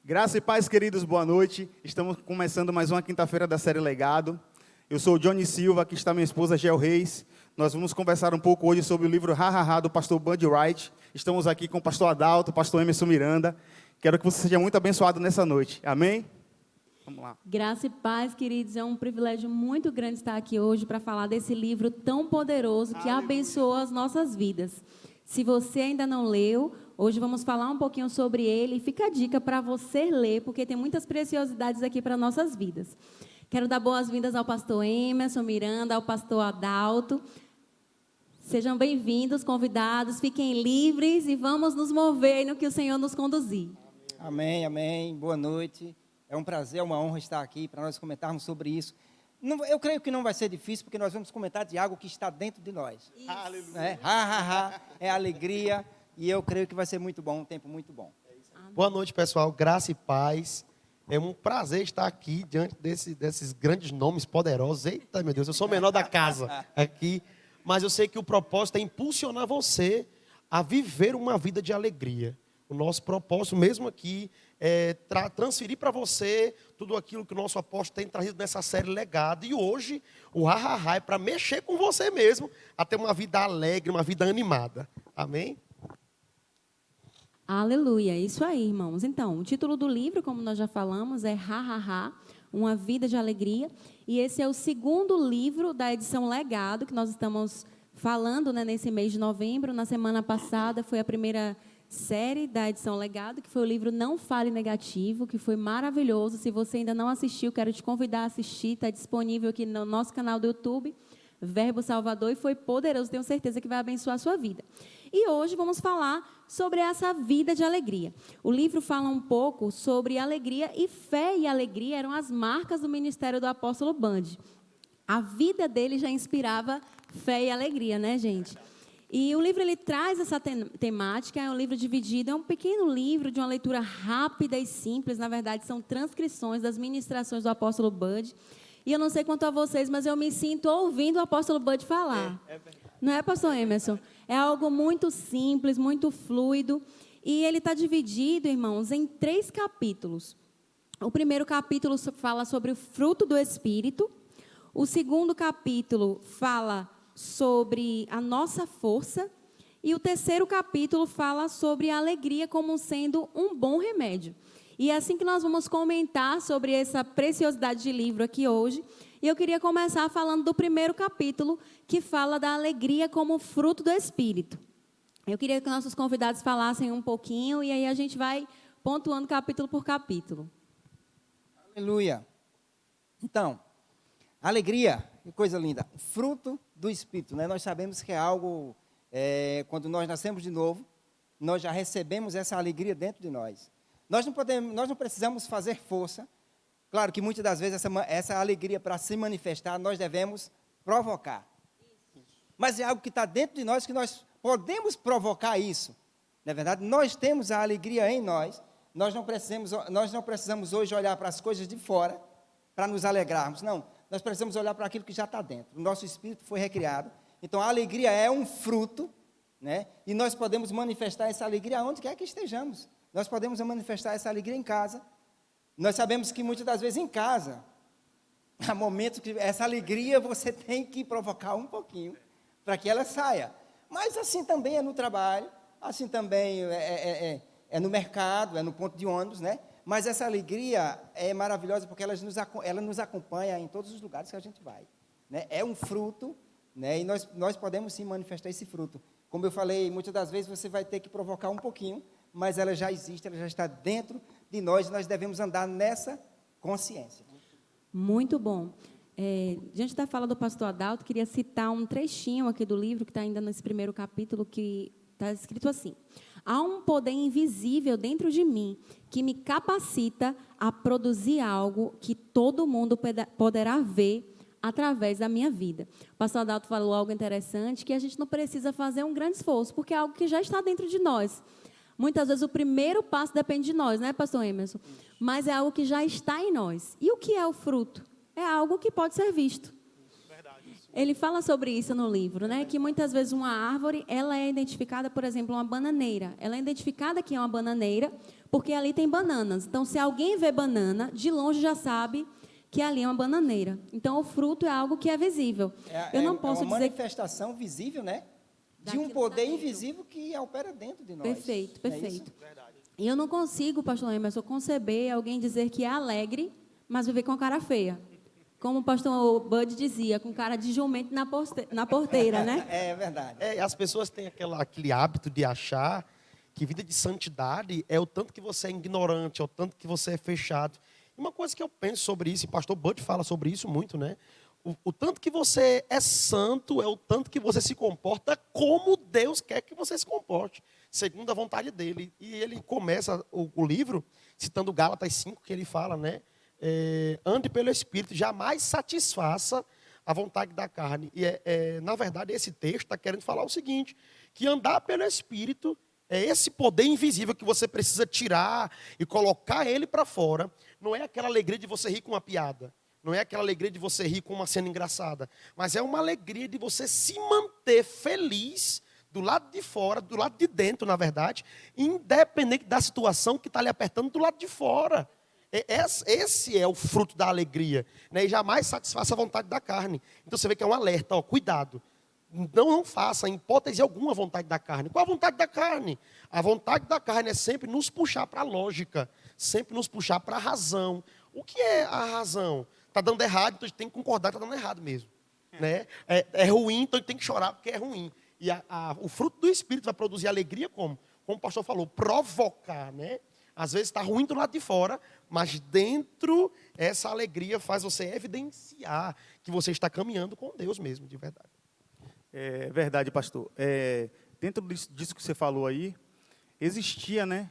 Graça e paz, queridos, boa noite. Estamos começando mais uma quinta-feira da série Legado. Eu sou o Johnny Silva, aqui está minha esposa Gel Reis. Nós vamos conversar um pouco hoje sobre o livro Ha Ha Ha, do pastor Buddy Wright. Estamos aqui com o pastor Adalto, o pastor Emerson Miranda. Quero que você seja muito abençoado nessa noite. Amém? Vamos lá. Graça e paz, queridos. É um privilégio muito grande estar aqui hoje para falar desse livro tão poderoso que abençoou as nossas vidas. Se você ainda não leu, hoje vamos falar um pouquinho sobre ele. Fica a dica para você ler, porque tem muitas preciosidades aqui para nossas vidas. Quero dar boas-vindas ao pastor Emerson Miranda, ao pastor Adalto. Sejam bem-vindos, convidados, fiquem livres e vamos nos mover no que o Senhor nos conduzir. Amém, amém. Boa noite. É um prazer, uma honra estar aqui para nós comentarmos sobre isso. Eu creio que não vai ser difícil, porque nós vamos comentar de algo que está dentro de nós. Aleluia. É alegria, e eu creio que vai ser muito bom, um tempo muito bom. Boa noite, pessoal. Graça e paz. É um prazer estar aqui diante desses grandes nomes poderosos. Eita, meu Deus, eu sou o menor da casa aqui, mas eu sei que o propósito é impulsionar você a viver uma vida de alegria. O nosso propósito, mesmo aqui, é transferir para você tudo aquilo que o nosso apóstolo tem trazido nessa série Legado. E hoje, o Ha Ha Ha é para mexer com você mesmo, a ter uma vida alegre, uma vida animada. Amém? Aleluia, isso aí, irmãos. Então, o título do livro, como nós já falamos, é Ha Ha Ha, Uma Vida de Alegria. E esse é o segundo livro da edição Legado, que nós estamos falando, né, nesse mês de novembro. Na semana passada foi a primeira série da edição Legado, que foi o livro Não Fale Negativo, que foi maravilhoso. Se você ainda não assistiu, quero te convidar a assistir. Está disponível aqui no nosso canal do YouTube, Verbo Salvador, e foi poderoso. Tenho certeza que vai abençoar a sua vida. E hoje vamos falar sobre essa vida de alegria. O livro fala um pouco sobre alegria, e fé e alegria eram as marcas do ministério do apóstolo Buddy. A vida dele já inspirava fé e alegria, né, gente? E o livro ele traz essa temática, é um livro dividido, é um pequeno livro de uma leitura rápida e simples, na verdade são transcrições das ministrações do apóstolo Buddy. E eu não sei quanto a vocês, mas eu me sinto ouvindo o apóstolo Buddy falar. É verdade. Não é, pastor Emerson? É algo muito simples, muito fluido. E ele está dividido, irmãos, em 3 capítulos. O primeiro capítulo fala sobre o fruto do Espírito. O segundo capítulo fala sobre a nossa força. E o terceiro capítulo fala sobre a alegria como sendo um bom remédio. E é assim que nós vamos comentar sobre essa preciosidade de livro aqui hoje. E eu queria começar falando do primeiro capítulo, que fala da alegria como fruto do Espírito. Eu queria que nossos convidados falassem um pouquinho, e aí a gente vai pontuando capítulo por capítulo. Aleluia. Então, alegria, que coisa linda. Fruto do Espírito, né? Nós sabemos que é algo, quando nós nascemos de novo, nós já recebemos essa alegria dentro de nós. Nós não precisamos fazer força. Claro que muitas das vezes essa alegria, para se manifestar, nós devemos provocar. Mas é algo que está dentro de nós, que nós podemos provocar isso. Na verdade, nós temos a alegria em nós. Nós não precisamos hoje olhar para as coisas de fora para nos alegrarmos. Não, nós precisamos olhar para aquilo que já está dentro. O nosso espírito foi recriado. Então, a alegria é um fruto, né? E nós podemos manifestar essa alegria onde quer que estejamos. Nós podemos manifestar essa alegria em casa. Nós sabemos que muitas das vezes em casa, há momentos que essa alegria você tem que provocar um pouquinho para que ela saia. Mas assim também é no trabalho, assim também é no mercado, é no ponto de ônibus, né? Mas essa alegria é maravilhosa porque ela nos acompanha em todos os lugares que a gente vai, né? É um fruto, né? E nós podemos sim manifestar esse fruto. Como eu falei, muitas das vezes você vai ter que provocar um pouquinho, mas ela já existe, ela já está dentro de nós, e nós devemos andar nessa consciência. Muito bom. Diante da fala do pastor Adalto, queria citar um trechinho aqui do livro, que está ainda nesse primeiro capítulo, que está escrito assim: há um poder invisível dentro de mim, que me capacita a produzir algo que todo mundo poderá ver através da minha vida. O pastor Adalto falou algo interessante, que a gente não precisa fazer um grande esforço, porque é algo que já está dentro de nós. Muitas vezes o primeiro passo depende de nós, né, pastor Emerson? Mas é algo que já está em nós. E o que é o fruto? É algo que pode ser visto. Ele fala sobre isso no livro, né? Que muitas vezes uma árvore, ela é identificada, por exemplo, uma bananeira. Ela é identificada que é uma bananeira porque ali tem bananas. Então, se alguém vê banana, de longe já sabe que ali é uma bananeira. Então, o fruto é algo que é visível. Eu não posso é uma dizer... manifestação visível, né? De um Daquilo poder que tá dentro. invisível que opera dentro de nós. Perfeito, Não é perfeito. isso? E eu não consigo, pastor Emerson, conceber alguém dizer que é alegre, mas viver com a cara feia. Como o pastor Bud dizia, com cara de jumento na porteira, né? É verdade. As pessoas têm aquele hábito de achar que vida de santidade é o tanto que você é ignorante, é o tanto que você é fechado. E uma coisa que eu penso sobre isso, e o pastor Bud fala sobre isso muito, né? O tanto que você é santo é o tanto que você se comporta como Deus quer que você se comporte, segundo a vontade dele. E ele começa o livro citando Gálatas 5, que ele fala, né? Ande pelo Espírito, jamais satisfaça a vontade da carne. E, na verdade, esse texto está querendo falar o seguinte, que andar pelo Espírito é esse poder invisível que você precisa tirar e colocar ele para fora. Não é aquela alegria de você rir com uma piada. Não é aquela alegria de você rir com uma cena engraçada. Mas é uma alegria de você se manter feliz do lado de fora, do lado de dentro, na verdade, independente da situação que está lhe apertando do lado de fora. Esse é o fruto da alegria, né? E jamais satisfaça a vontade da carne. Então você vê que é um alerta, cuidado. Não faça, em hipótese alguma, a vontade da carne. Qual a vontade da carne? A vontade da carne é sempre nos puxar para a lógica, sempre nos puxar para a razão. O que é a razão? Está dando errado, então a gente tem que concordar que está dando errado mesmo. Né? É ruim, então a gente tem que chorar porque é ruim. E o fruto do Espírito vai produzir alegria como? Como o pastor falou, provocar, né? Às vezes está ruim do lado de fora, mas dentro essa alegria faz você evidenciar que você está caminhando com Deus mesmo, de verdade. É verdade, pastor. Dentro disso que você falou aí, existia, né?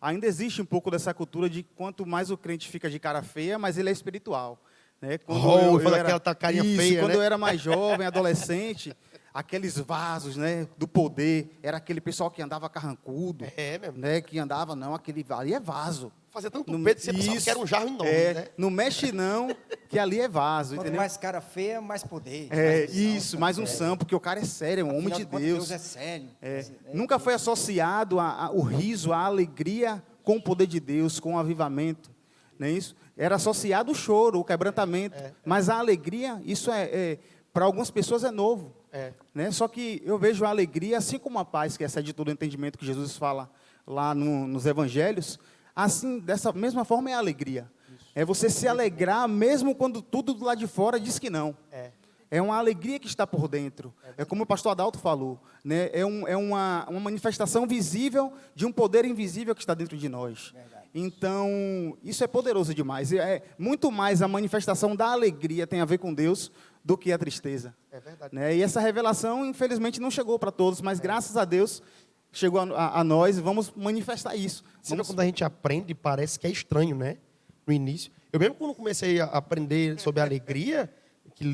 Ainda existe um pouco dessa cultura de quanto mais o crente fica de cara feia, mais ele é espiritual. Né? Quando eu era, aquela carinha isso, feia, quando né? eu era mais jovem, adolescente, aqueles vasos, né, do poder, era aquele pessoal que andava carrancudo, mesmo. né, que andava, não, aquele ali é vaso. Fazia tanto Não- peito que você pensava isso, que era um jarro enorme, né? Não mexe não, que ali é vaso, Quanto entendeu? mais cara feia, mais poder. Isso, mais um santo, porque o cara é sério, é um homem Afinal de contas, Deus. Deus é sério. Nunca foi associado o riso, a alegria com o poder de Deus, com o avivamento, não é isso? Era associado o choro, o quebrantamento, mas a alegria, isso para algumas pessoas é novo. Né? Só que eu vejo a alegria, assim como a paz, que excede todo o entendimento que Jesus fala lá nos evangelhos, assim, dessa mesma forma é a alegria. É você se alegrar mesmo quando tudo do lado de fora diz que não. É uma alegria que está por dentro. É como o pastor Adalto falou, né? É uma manifestação visível de um poder invisível que está dentro de nós. Então, isso é poderoso demais. Muito mais a manifestação da alegria tem a ver com Deus do que a tristeza. É verdade. Né? E essa revelação, infelizmente, não chegou para todos, mas graças a Deus chegou a nós e vamos manifestar isso. Sabe quando a gente aprende, parece que é estranho, né? No início. Eu mesmo quando comecei a aprender sobre a alegria, que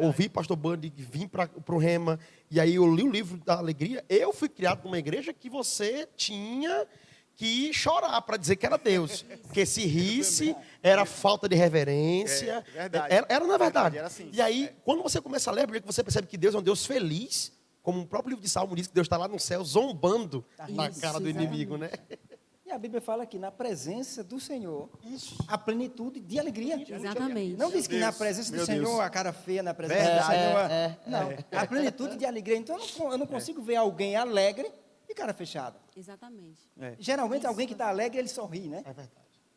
ouvi pastor Bud, vim para o Rema, e aí eu li o livro da alegria, eu fui criado numa igreja que você tinha que chorar para dizer que era Deus. Porque se risse, era falta de reverência. Verdade. Era na verdade. Era assim. E aí, quando você começa a ler a Bíblia, você percebe que Deus é um Deus feliz, como o próprio livro de Salmo diz, que Deus está lá no céu, zombando na Isso, cara do inimigo, né? E a Bíblia fala que na presença do Senhor, a plenitude de alegria. Exatamente. Não diz que na presença do Meu Senhor, Deus. a cara feia na presença Verdade. do Senhor. Não, a plenitude de alegria. Então, eu não consigo ver alguém alegre e cara fechada. Exatamente. Geralmente, alguém que está alegre, ele sorri, né? É verdade.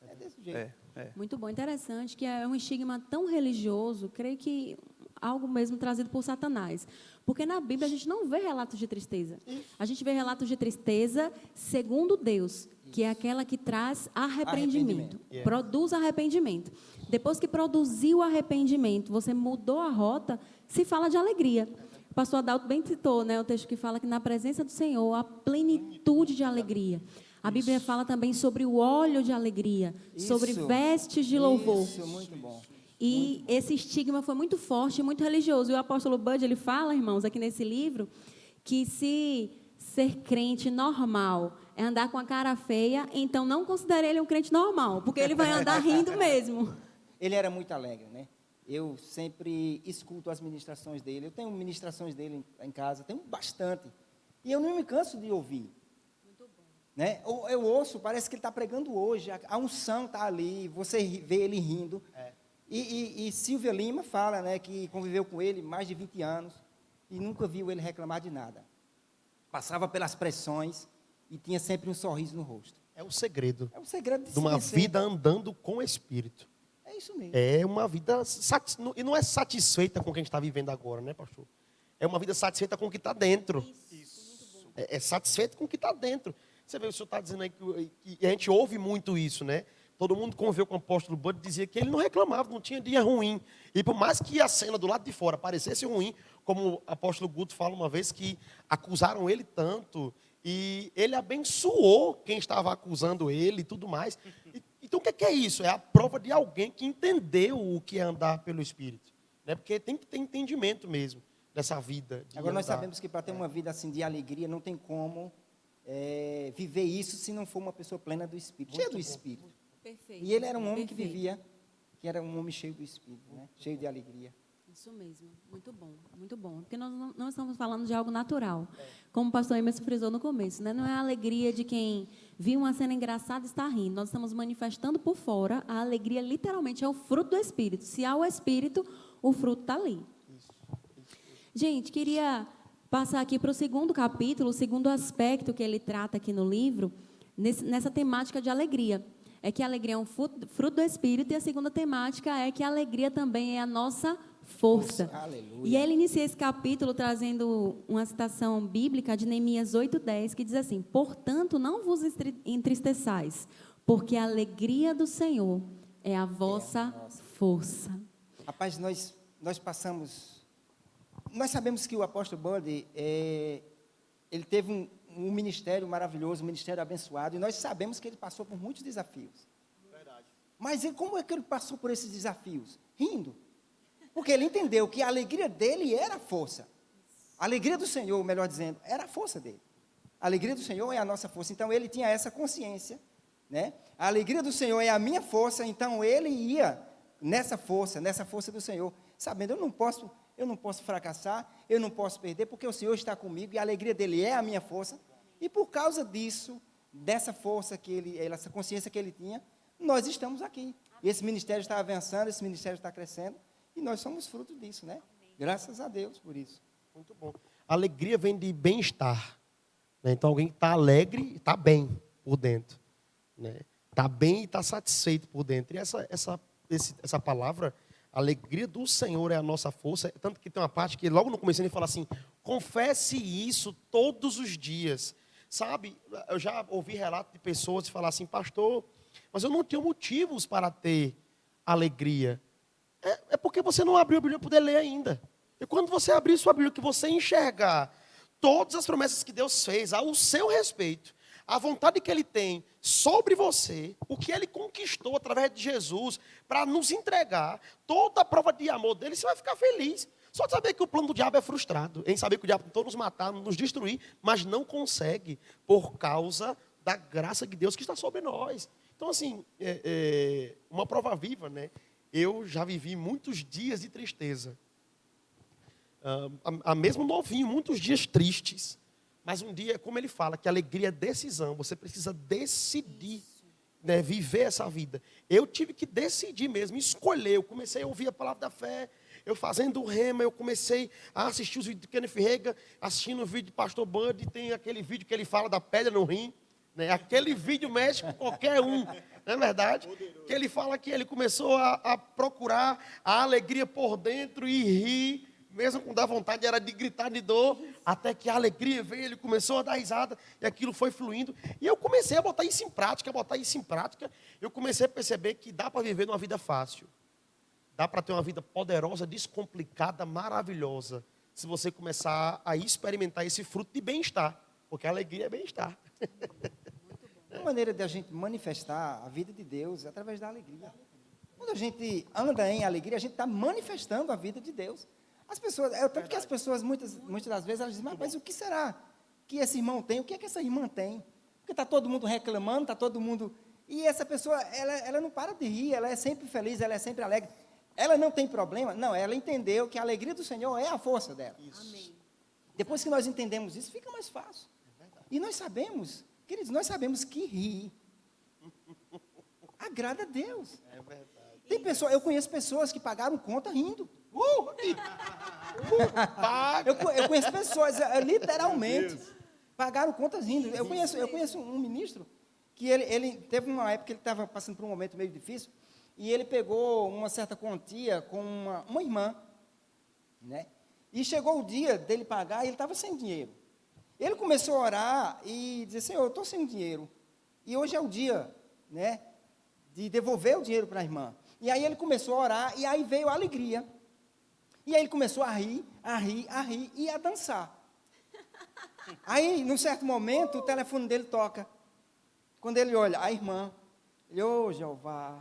É desse jeito. Muito bom, interessante, que é um estigma tão religioso, creio que algo mesmo trazido por Satanás. Porque na Bíblia a gente não vê relatos de tristeza. A gente vê relatos de tristeza segundo Deus, que é aquela que traz arrependimento. Produz arrependimento. Depois que produziu o arrependimento, você mudou a rota, se fala de alegria. O pastor Adalto bem citou, né, o texto que fala que na presença do Senhor há plenitude de alegria. A Bíblia fala também sobre o óleo de alegria, sobre vestes de louvor. Isso, muito bom. E esse estigma foi muito forte, muito religioso. E o apóstolo Bud, ele fala, irmãos, aqui nesse livro, que se ser crente normal é andar com a cara feia, então não considere ele um crente normal, porque ele vai andar rindo mesmo. Ele era muito alegre, né? eu sempre escuto as ministrações dele. Eu tenho ministrações dele em casa, tenho bastante. E eu não me canso de ouvir. Muito bom. Né? Eu ouço, parece que ele está pregando hoje, a unção está ali, você vê ele rindo. E Silvia Lima fala, né, que conviveu com ele mais de 20 anos e nunca viu ele reclamar de nada. Passava pelas pressões e tinha sempre um sorriso no rosto. É o segredo É o segredo de uma vida andando com o Espírito. É isso mesmo. É uma vida, e não é satisfeita com o que a gente está vivendo agora, né, pastor? É uma vida satisfeita com o que está dentro. Isso. É satisfeito com o que está dentro. Você vê, o senhor está dizendo aí que a gente ouve muito isso, né? Todo mundo conviveu com o apóstolo Bud dizia que ele não reclamava, não tinha dia ruim. E por mais que a cena do lado de fora parecesse ruim, como o apóstolo Guto fala uma vez, que acusaram ele tanto, e ele abençoou quem estava acusando ele e tudo mais. Então o que é isso? É a prova de alguém que entendeu o que é andar pelo Espírito. Né? Porque tem que ter entendimento mesmo dessa vida. Agora nós sabemos que para ter uma vida assim de alegria, não tem como viver isso se não for uma pessoa plena do Espírito, cheia do Espírito. Perfeito. E ele era um homem que Perfeito. vivia, que era um homem cheio do Espírito, né? Cheio de alegria. Isso mesmo, muito bom, muito bom. Porque nós não estamos falando de algo natural, como o pastor Emerson frisou no começo, né? Não é a alegria de quem viu uma cena engraçada e está rindo. Nós estamos manifestando por fora, a alegria literalmente é o fruto do Espírito. Se há o Espírito, o fruto está ali. Gente, queria passar aqui para o segundo capítulo, o segundo aspecto que ele trata aqui no livro, nessa temática de alegria. É que a alegria é um fruto do Espírito, e a segunda temática é que a alegria também é a nossa força. Aleluia. E ele inicia esse capítulo trazendo uma citação bíblica de Neemias 8:10, que diz assim: portanto, não vos entristeçais, porque a alegria do Senhor é a vossa força. Rapaz, nós passamos... Nós sabemos que o apóstolo Bud, ele teve um ministério maravilhoso, um ministério abençoado, e nós sabemos que ele passou por muitos desafios. Verdade. Mas como é que ele passou por esses desafios? Rindo. Porque ele entendeu que a alegria dele era a força. A alegria do Senhor, melhor dizendo, era a força dele. A alegria do Senhor é a nossa força. Então, ele tinha essa consciência, né? A alegria do Senhor é a minha força, então ele ia nessa força do Senhor, sabendo, eu não posso fracassar, eu não posso perder, porque o Senhor está comigo e a alegria dele é a minha força. E por causa disso, dessa força essa consciência que ele tinha, nós estamos aqui. Esse ministério está avançando, esse ministério está crescendo, e nós somos fruto disso, né? Graças a Deus por isso. Muito bom. A alegria vem de bem-estar. Né? Então, alguém que está alegre está bem por dentro. Né? Está bem e está satisfeito por dentro. E essa palavra, a alegria do Senhor é a nossa força. Tanto que tem uma parte que logo no começo ele fala assim: confesse isso todos os dias. Sabe, eu já ouvi relato de pessoas falar assim: pastor, mas eu não tenho motivos para ter alegria. É porque você não abriu a Bíblia para poder ler ainda. E quando você abrir sua Bíblia, que você enxergar todas as promessas que Deus fez ao seu respeito, a vontade que Ele tem sobre você, o que Ele conquistou através de Jesus, para nos entregar toda a prova de amor dele, você vai ficar feliz. Só de saber que o plano do diabo é frustrado, em saber que o diabo tentou nos matar, nos destruir, mas não consegue, por causa da graça de Deus que está sobre nós. Então, assim, uma prova viva, né? Eu já vivi muitos dias de tristeza. Mesmo novinho, muitos dias tristes. Mas um dia, como ele fala, que a alegria é decisão. Você precisa decidir, né, viver essa vida. Eu tive que decidir mesmo, escolher. Eu comecei a ouvir a palavra da fé. Eu fazendo o rema, eu comecei a assistir os vídeos de Kenneth Reagan, assistindo o vídeo de Pastor Bud. Tem aquele vídeo que ele fala da pedra no rim. Né? Aquele vídeo mexe com qualquer um, não é verdade? Que ele fala que ele começou a procurar a alegria por dentro e rir, mesmo com dar vontade era de gritar de dor, até que a alegria veio, ele começou a dar risada e aquilo foi fluindo. E eu comecei a botar isso em prática, eu comecei a perceber que dá para viver numa vida fácil. Dá para ter uma vida poderosa, descomplicada, maravilhosa, se você começar a experimentar esse fruto de bem-estar, porque a alegria é bem-estar. Uma maneira de a gente manifestar a vida de Deus é através da alegria. Quando a gente anda em alegria, a gente está manifestando a vida de Deus. As pessoas, tanto que as pessoas, muitas das vezes, elas dizem, mas o que será que esse irmão tem? O que é que essa irmã tem? Porque está todo mundo reclamando, está todo mundo... E essa pessoa, ela não para de rir, ela é sempre feliz, ela é sempre alegre. Ela não tem problema? Não, ela entendeu que a alegria do Senhor é a força dela. Amém. Depois que nós entendemos isso, fica mais fácil. E nós sabemos, queridos, nós sabemos que rir agrada a Deus. É verdade. Tem pessoa, eu conheço pessoas que pagaram conta rindo. Eu conheço pessoas, literalmente, pagaram contas rindo. Eu conheço um ministro que ele teve uma época que ele estava passando por um momento meio difícil, e ele pegou uma certa quantia com uma irmã, né? E chegou o dia dele pagar e ele estava sem dinheiro. Ele começou a orar e dizer, Senhor, eu estou sem dinheiro. E hoje é o dia, né, de devolver o dinheiro para a irmã. E aí ele começou a orar e aí veio a alegria. E aí ele começou a rir e a dançar. Aí, num certo momento, o telefone dele toca. Quando ele olha, a irmã, ele, ô Jeová.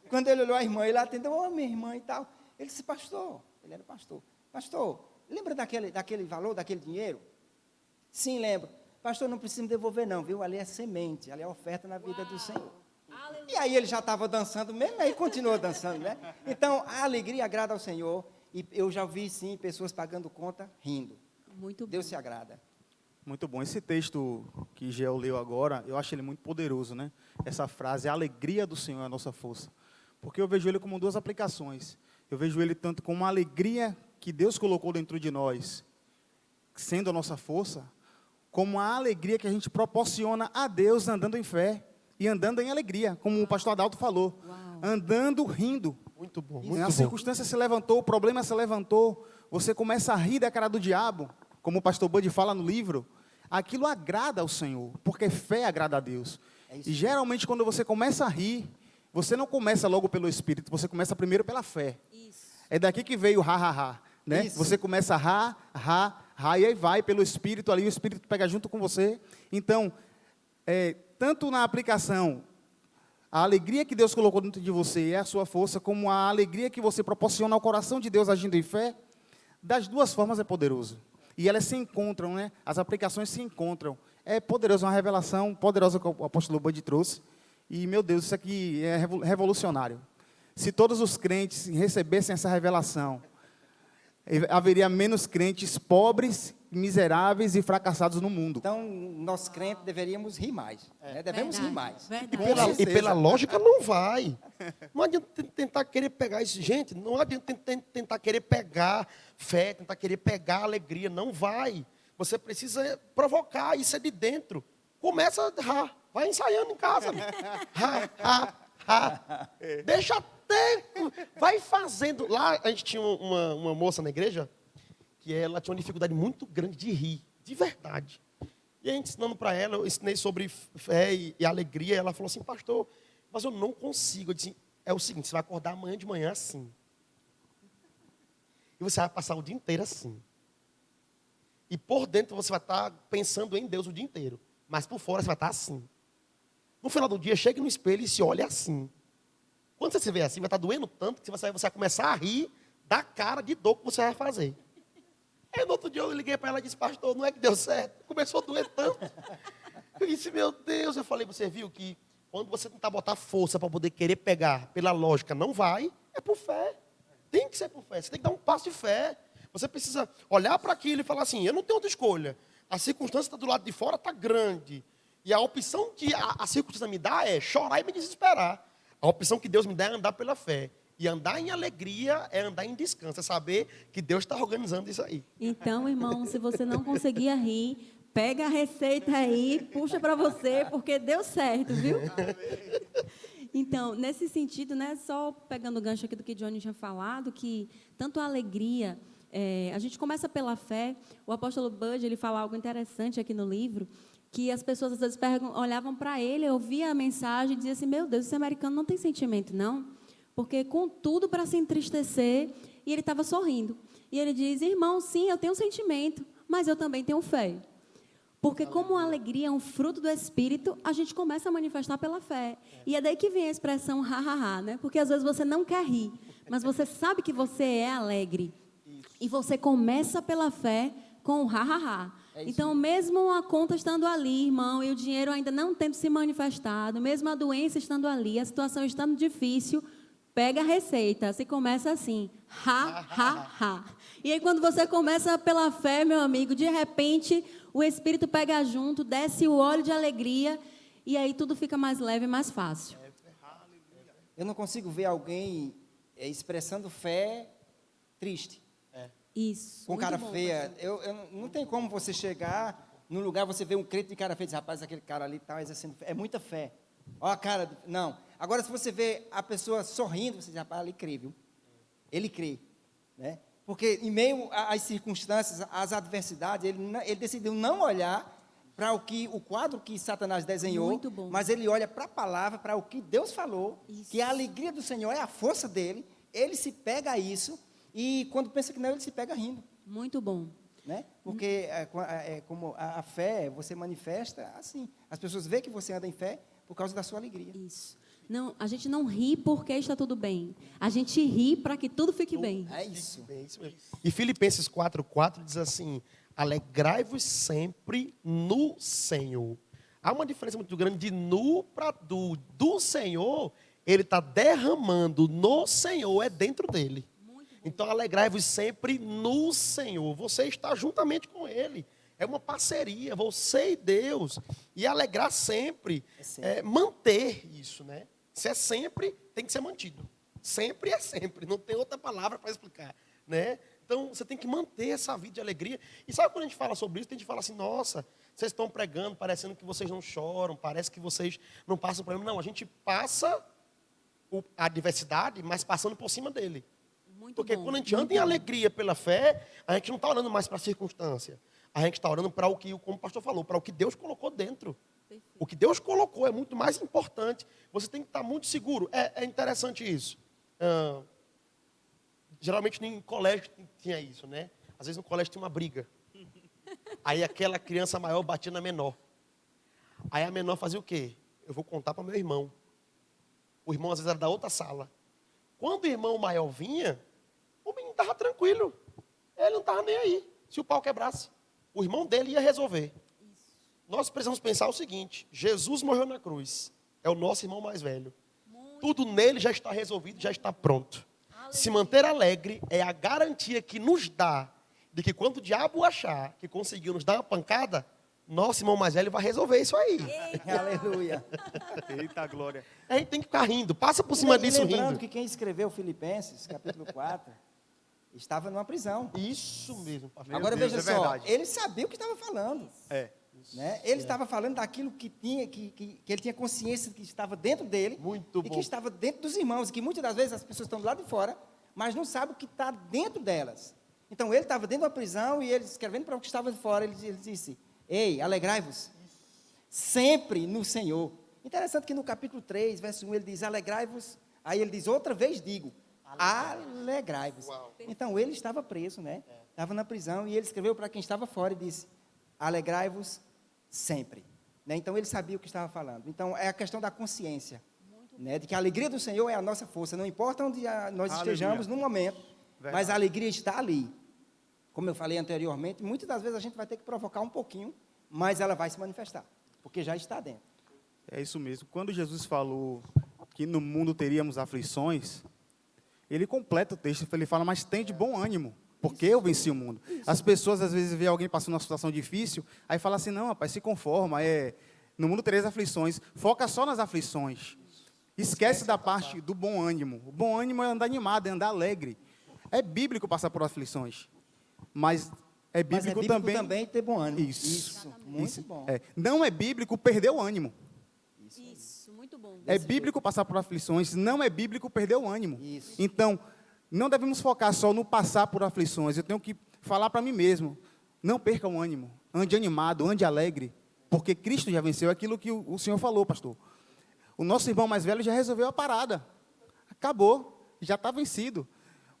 Quando ele olhou a irmã, ele atendeu, ô minha irmã e tal. Ele disse, pastor, ele era pastor. Pastor, lembra daquele valor, daquele dinheiro? Sim, lembro. Pastor, não precisa me devolver não, viu? Ali é semente, ali é oferta na vida do Senhor. Aleluia. E aí ele já estava dançando mesmo, aí continuou dançando, né? Então, a alegria agrada ao Senhor. E eu já vi, sim, pessoas pagando conta, rindo. Muito bom. Deus se agrada. Muito bom. Esse texto que Gel leu agora, eu acho ele muito poderoso, né? Essa frase, a alegria do Senhor é a nossa força. Porque eu vejo ele como duas aplicações. Eu vejo ele tanto como uma alegria que Deus colocou dentro de nós, sendo a nossa força, como a alegria que a gente proporciona a Deus andando em fé e andando em alegria, como o pastor Adalto falou. Uau. Andando rindo. Muito bom, A muito bom. circunstância se levantou, o problema se levantou, você começa a rir da cara do diabo, como o pastor Bud fala no livro, aquilo agrada ao Senhor, porque fé agrada a Deus. E geralmente quando você começa a rir, você não começa logo pelo Espírito, você começa primeiro pela fé. Isso. É daqui que veio o ha, né? Isso. Você começa a e aí vai pelo Espírito ali, o Espírito pega junto com você. Então, tanto na aplicação, a alegria que Deus colocou dentro de você é a sua força, como a alegria que você proporciona ao coração de Deus agindo em fé, das duas formas é poderoso. E elas se encontram, né? As aplicações se encontram. É poderoso, uma revelação poderosa que o apóstolo Bud trouxe. E, meu Deus, isso aqui é revolucionário. Se todos os crentes recebessem essa revelação, haveria menos crentes pobres, miseráveis e fracassados no mundo. Então, nós crentes deveríamos rir mais. Né? Devemos rir mais. Verdade. E pela lógica não vai. Não adianta tentar querer pegar isso. Gente, não adianta tentar querer pegar fé, tentar querer pegar alegria. Não vai. Você precisa provocar, isso é de dentro. Começa a vai ensaiando em casa. Deixa até, vai fazendo. Lá a gente tinha uma moça na igreja que ela tinha uma dificuldade muito grande de rir, de verdade. E a gente ensinando para ela, eu ensinei sobre fé e alegria. Ela falou assim, pastor, mas eu não consigo. Eu disse, é o seguinte, você vai acordar amanhã de manhã assim. E você vai passar o dia inteiro assim. E por dentro você vai estar pensando em Deus o dia inteiro. Mas por fora você vai estar assim. No final do dia, chega no espelho e se olha assim. Quando você se vê assim, vai estar doendo tanto que você vai começar a rir da cara de dor que você vai fazer. Aí no outro dia eu liguei para ela e disse, pastor, não é que deu certo? Começou a doer tanto. Eu disse, meu Deus, eu falei, você viu que quando você tentar botar força para poder querer pegar pela lógica, não vai, é por fé. Tem que ser por fé, você tem que dar um passo de fé. Você precisa olhar para aquilo e falar assim, eu não tenho outra escolha. A circunstância está do lado de fora, está grande. E a opção que a circunstância me dá é chorar e me desesperar. A opção que Deus me dá é andar pela fé. E andar em alegria é andar em descanso, é saber que Deus está organizando isso aí. Então, irmão, se você não conseguia rir, pega a receita aí, puxa para você, porque deu certo, viu? Então, nesse sentido, né, só pegando o gancho aqui do que Johnny tinha falado, que tanto a alegria, a gente começa pela fé. O apóstolo Bud, ele fala algo interessante aqui no livro, que as pessoas às vezes olhavam para ele, ouviam a mensagem e diziam assim, meu Deus, esse americano não tem sentimento, não? Porque com tudo para se entristecer, e ele estava sorrindo. E ele diz, irmão, sim, eu tenho sentimento, mas eu também tenho fé. Porque como a alegria é um fruto do Espírito, a gente começa a manifestar pela fé. E é daí que vem a expressão ha, né? Porque às vezes você não quer rir, mas você sabe que você é alegre. E você começa pela fé com o ha. Então, mesmo a conta estando ali, irmão, e o dinheiro ainda não tendo se manifestado, mesmo a doença estando ali, a situação estando difícil, Pega a receita, se começa assim, ha, ha, ha. E aí quando você começa pela fé, meu amigo, de repente o Espírito pega junto, desce o óleo de alegria, e aí tudo fica mais leve e mais fácil. Eu não consigo ver alguém expressando fé triste, Isso. com muito cara bom, feia. pastor. Não tem como você chegar num lugar, você vê um crente de cara feia e diz, rapaz, aquele cara ali está exercendo fé. É muita fé. Olha a cara, não. Agora, se você vê a pessoa sorrindo, você diz, rapaz, ele crê, viu? Ele crê, né? Porque em meio às circunstâncias, às adversidades, ele decidiu não olhar para o quadro que Satanás desenhou, Muito bom. mas ele olha para a palavra, para o que Deus falou, Isso. que a alegria do Senhor é a força dele, ele se pega a isso, e quando pensa que não, ele se pega rindo, Muito bom. né? Porque como a fé, você manifesta assim, as pessoas veem que você anda em fé por causa da sua alegria. Isso. Não, a gente não ri porque está tudo bem. A gente ri para que tudo fique bem. É isso. É isso mesmo. E Filipenses 4:4 diz assim: alegrai-vos sempre no Senhor. Há uma diferença muito grande de nu para do. Do Senhor, ele está derramando no Senhor, é dentro dele. Então, alegrai-vos sempre no Senhor. Você está juntamente com Ele. É uma parceria, você e Deus. E alegrar sempre, manter isso, né? Se é sempre, tem que ser mantido. Sempre é sempre, não tem outra palavra para explicar, né? Então, você tem que manter essa vida de alegria. E sabe quando a gente fala sobre isso, a gente fala assim, nossa, vocês estão pregando, parecendo que vocês não choram, parece que vocês não passam problema. Não, a gente passa a adversidade, mas passando por cima dele. Muito Porque bom, quando a gente muito anda em bom. alegria pela fé, a gente não está orando mais para a circunstância. A gente está orando para o que, como o pastor falou, para o que Deus colocou dentro. Perfeito. O que Deus colocou é muito mais importante. Você tem que estar muito seguro. É interessante isso. Geralmente em colégio tinha isso, né? Às vezes no colégio tinha uma briga. Aí aquela criança maior batia na menor. Aí a menor fazia o quê? Eu vou contar para meu irmão. O irmão às vezes era da outra sala. Quando o irmão maior vinha, o menino estava tranquilo. Ele não estava nem aí. Se o pau quebrasse, o irmão dele ia resolver. Nós precisamos pensar o seguinte: Jesus morreu na cruz. É o nosso irmão mais velho. Tudo nele já está resolvido, já está pronto. Se manter alegre é a garantia que nos dá de que quando o diabo achar que conseguiu nos dar uma pancada, nosso irmão mais velho vai resolver isso aí. Aleluia. Eita glória. A gente tem que ficar rindo. Passa por cima disso Lembrando rindo. que quem escreveu Filipenses, capítulo 4, estava numa prisão. Isso mesmo, pastor. Meu Agora Deus, veja é só, verdade. ele sabia o que estava falando. É. Né? Ele estava falando daquilo que ele tinha consciência que estava dentro dele. Muito E bom. que estava dentro dos irmãos. E que muitas das vezes as pessoas estão do lado de fora, mas não sabem o que está dentro delas. Então ele estava dentro da prisão e ele escrevendo para o que estava de fora, ele disse: ei, alegrai-vos sempre no Senhor. Interessante que no capítulo 3, verso 1, ele diz: alegrai-vos. Aí ele diz: outra vez digo, alegrai-vos. Então ele estava preso, né? Estava na prisão e ele escreveu para quem estava fora e disse: alegrai-vos sempre. Né? Então ele sabia o que estava falando. Então é a questão da consciência, né? De que a alegria do Senhor é a nossa força. Não importa onde nós Aleluia. estejamos no momento, Verdade. mas a alegria está ali. Como eu falei anteriormente, muitas das vezes a gente vai ter que provocar um pouquinho, mas ela vai se manifestar, porque já está dentro. É isso mesmo. Quando Jesus falou que no mundo teríamos aflições, ele completa o texto, ele fala, mas tem de bom ânimo, porque eu venci o mundo. As pessoas, às vezes, veem alguém passando uma situação difícil, aí fala assim, não, rapaz, se conforma, no mundo tereis aflições, foca só nas aflições. Esquece da parte do bom ânimo. O bom ânimo é andar animado, é andar alegre. É bíblico passar por aflições, mas é bíblico, também ter bom ânimo. Isso. Muito Isso. bom. Não é bíblico perder o ânimo. Isso, muito bom. É bíblico passar por aflições, não é bíblico perder o ânimo. Isso. Então, não devemos focar só no passar por aflições. Eu tenho que falar para mim mesmo, não perca o ânimo, ande animado, ande alegre, porque Cristo já venceu aquilo que o Senhor falou, pastor. O nosso irmão mais velho já resolveu a parada. Acabou, já está vencido.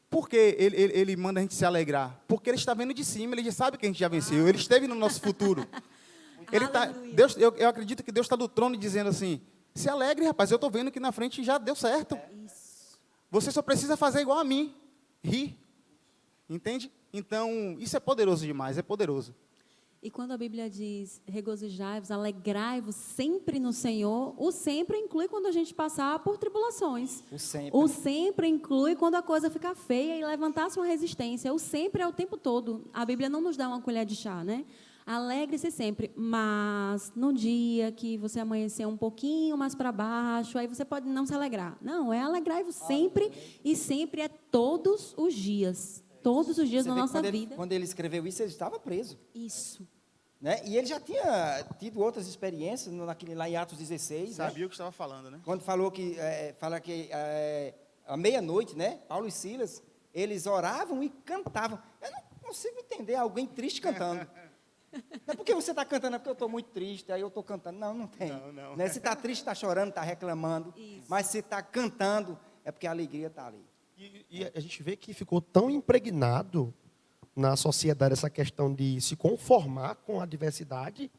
Por que ele manda a gente se alegrar? Porque ele está vendo de cima, ele já sabe que a gente já venceu, ele esteve no nosso futuro. Aleluia. Deus, eu acredito que Deus está do trono dizendo assim, se alegre, rapaz, eu estou vendo que na frente já deu certo. Isso. Você só precisa fazer igual a mim, rir. Entende? Então, isso é poderoso demais, é poderoso. E quando a Bíblia diz regozijai-vos, alegrai-vos sempre no Senhor, o sempre inclui quando a gente passar por tribulações. O sempre. O sempre inclui quando a coisa ficar feia e levantar-se uma resistência. O sempre é o tempo todo. A Bíblia não nos dá uma colher de chá, né? Alegre-se sempre, mas no dia que você amanhecer um pouquinho mais para baixo, aí você pode não se alegrar. Não, é alegrai-vos sempre e sempre é todos os dias. Todos os dias Você da vê que nossa quando vida. Quando ele escreveu isso, ele estava preso. Isso. Né? E ele já tinha tido outras experiências lá em Atos 16. Né? Sabia o que estava falando, né? Quando fala que à meia-noite, né? Paulo e Silas, eles oravam e cantavam. Eu não consigo entender alguém triste cantando. Não é porque você está cantando, é porque eu estou muito triste, aí eu estou cantando. Não, não tem. Não. Né? Se está triste, está chorando, está reclamando. Isso. Mas se está cantando, é porque a alegria está ali. E a gente vê que ficou tão impregnado na sociedade essa questão de se conformar com a diversidade,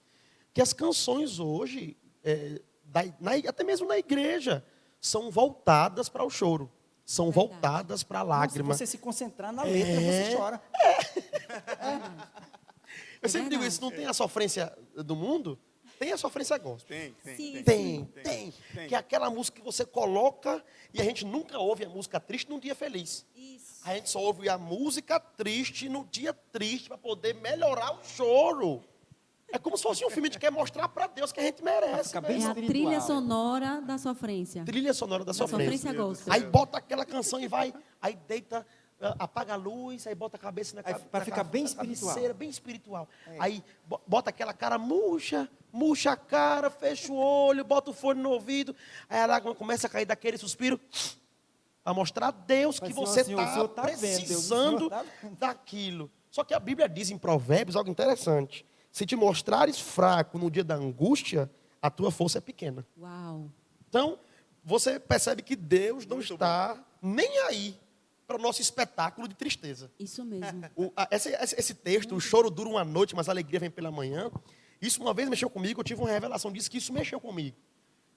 que as canções hoje, até mesmo na igreja, são voltadas para o choro, são Verdade. voltadas para a Se lágrima. você se concentrar na letra, você chora. Eu sempre digo verdade. isso, não tem a sofrência do mundo, tem a sofrência gospel. Sim. Tem. Que é aquela música que você coloca e a gente nunca ouve a música triste num dia feliz. Isso. A gente só ouve a música triste no dia triste para poder melhorar o choro. É como se fosse um filme que quer mostrar para Deus que a gente merece. Fica velho. bem É a espiritual. trilha sonora da sofrência. Trilha sonora da Da sofrência. sofrência gospel. Aí bota aquela canção e vai, aí deita, apaga a luz, aí bota a cabeça na Aí, cabeça. pra ficar bem espiritual. Bem espiritual. Aí bota aquela cara murcha a cara, fecha o olho, bota o fone no ouvido. Aí a lágrima começa a cair daquele suspiro. Para mostrar a Deus que Mas, você Senhor, o está Senhor tá vendo, Deus, o precisando Senhor tá vendo. daquilo. Só que a Bíblia diz em Provérbios algo interessante. Se te mostrares fraco no dia da angústia, a tua força é pequena. Uau. Então, você percebe que Deus não está nem aí para o nosso espetáculo de tristeza. Isso mesmo. Esse texto, o choro dura uma noite, mas a alegria vem pela manhã. Isso uma vez mexeu comigo, eu tive uma revelação disso, que isso mexeu comigo.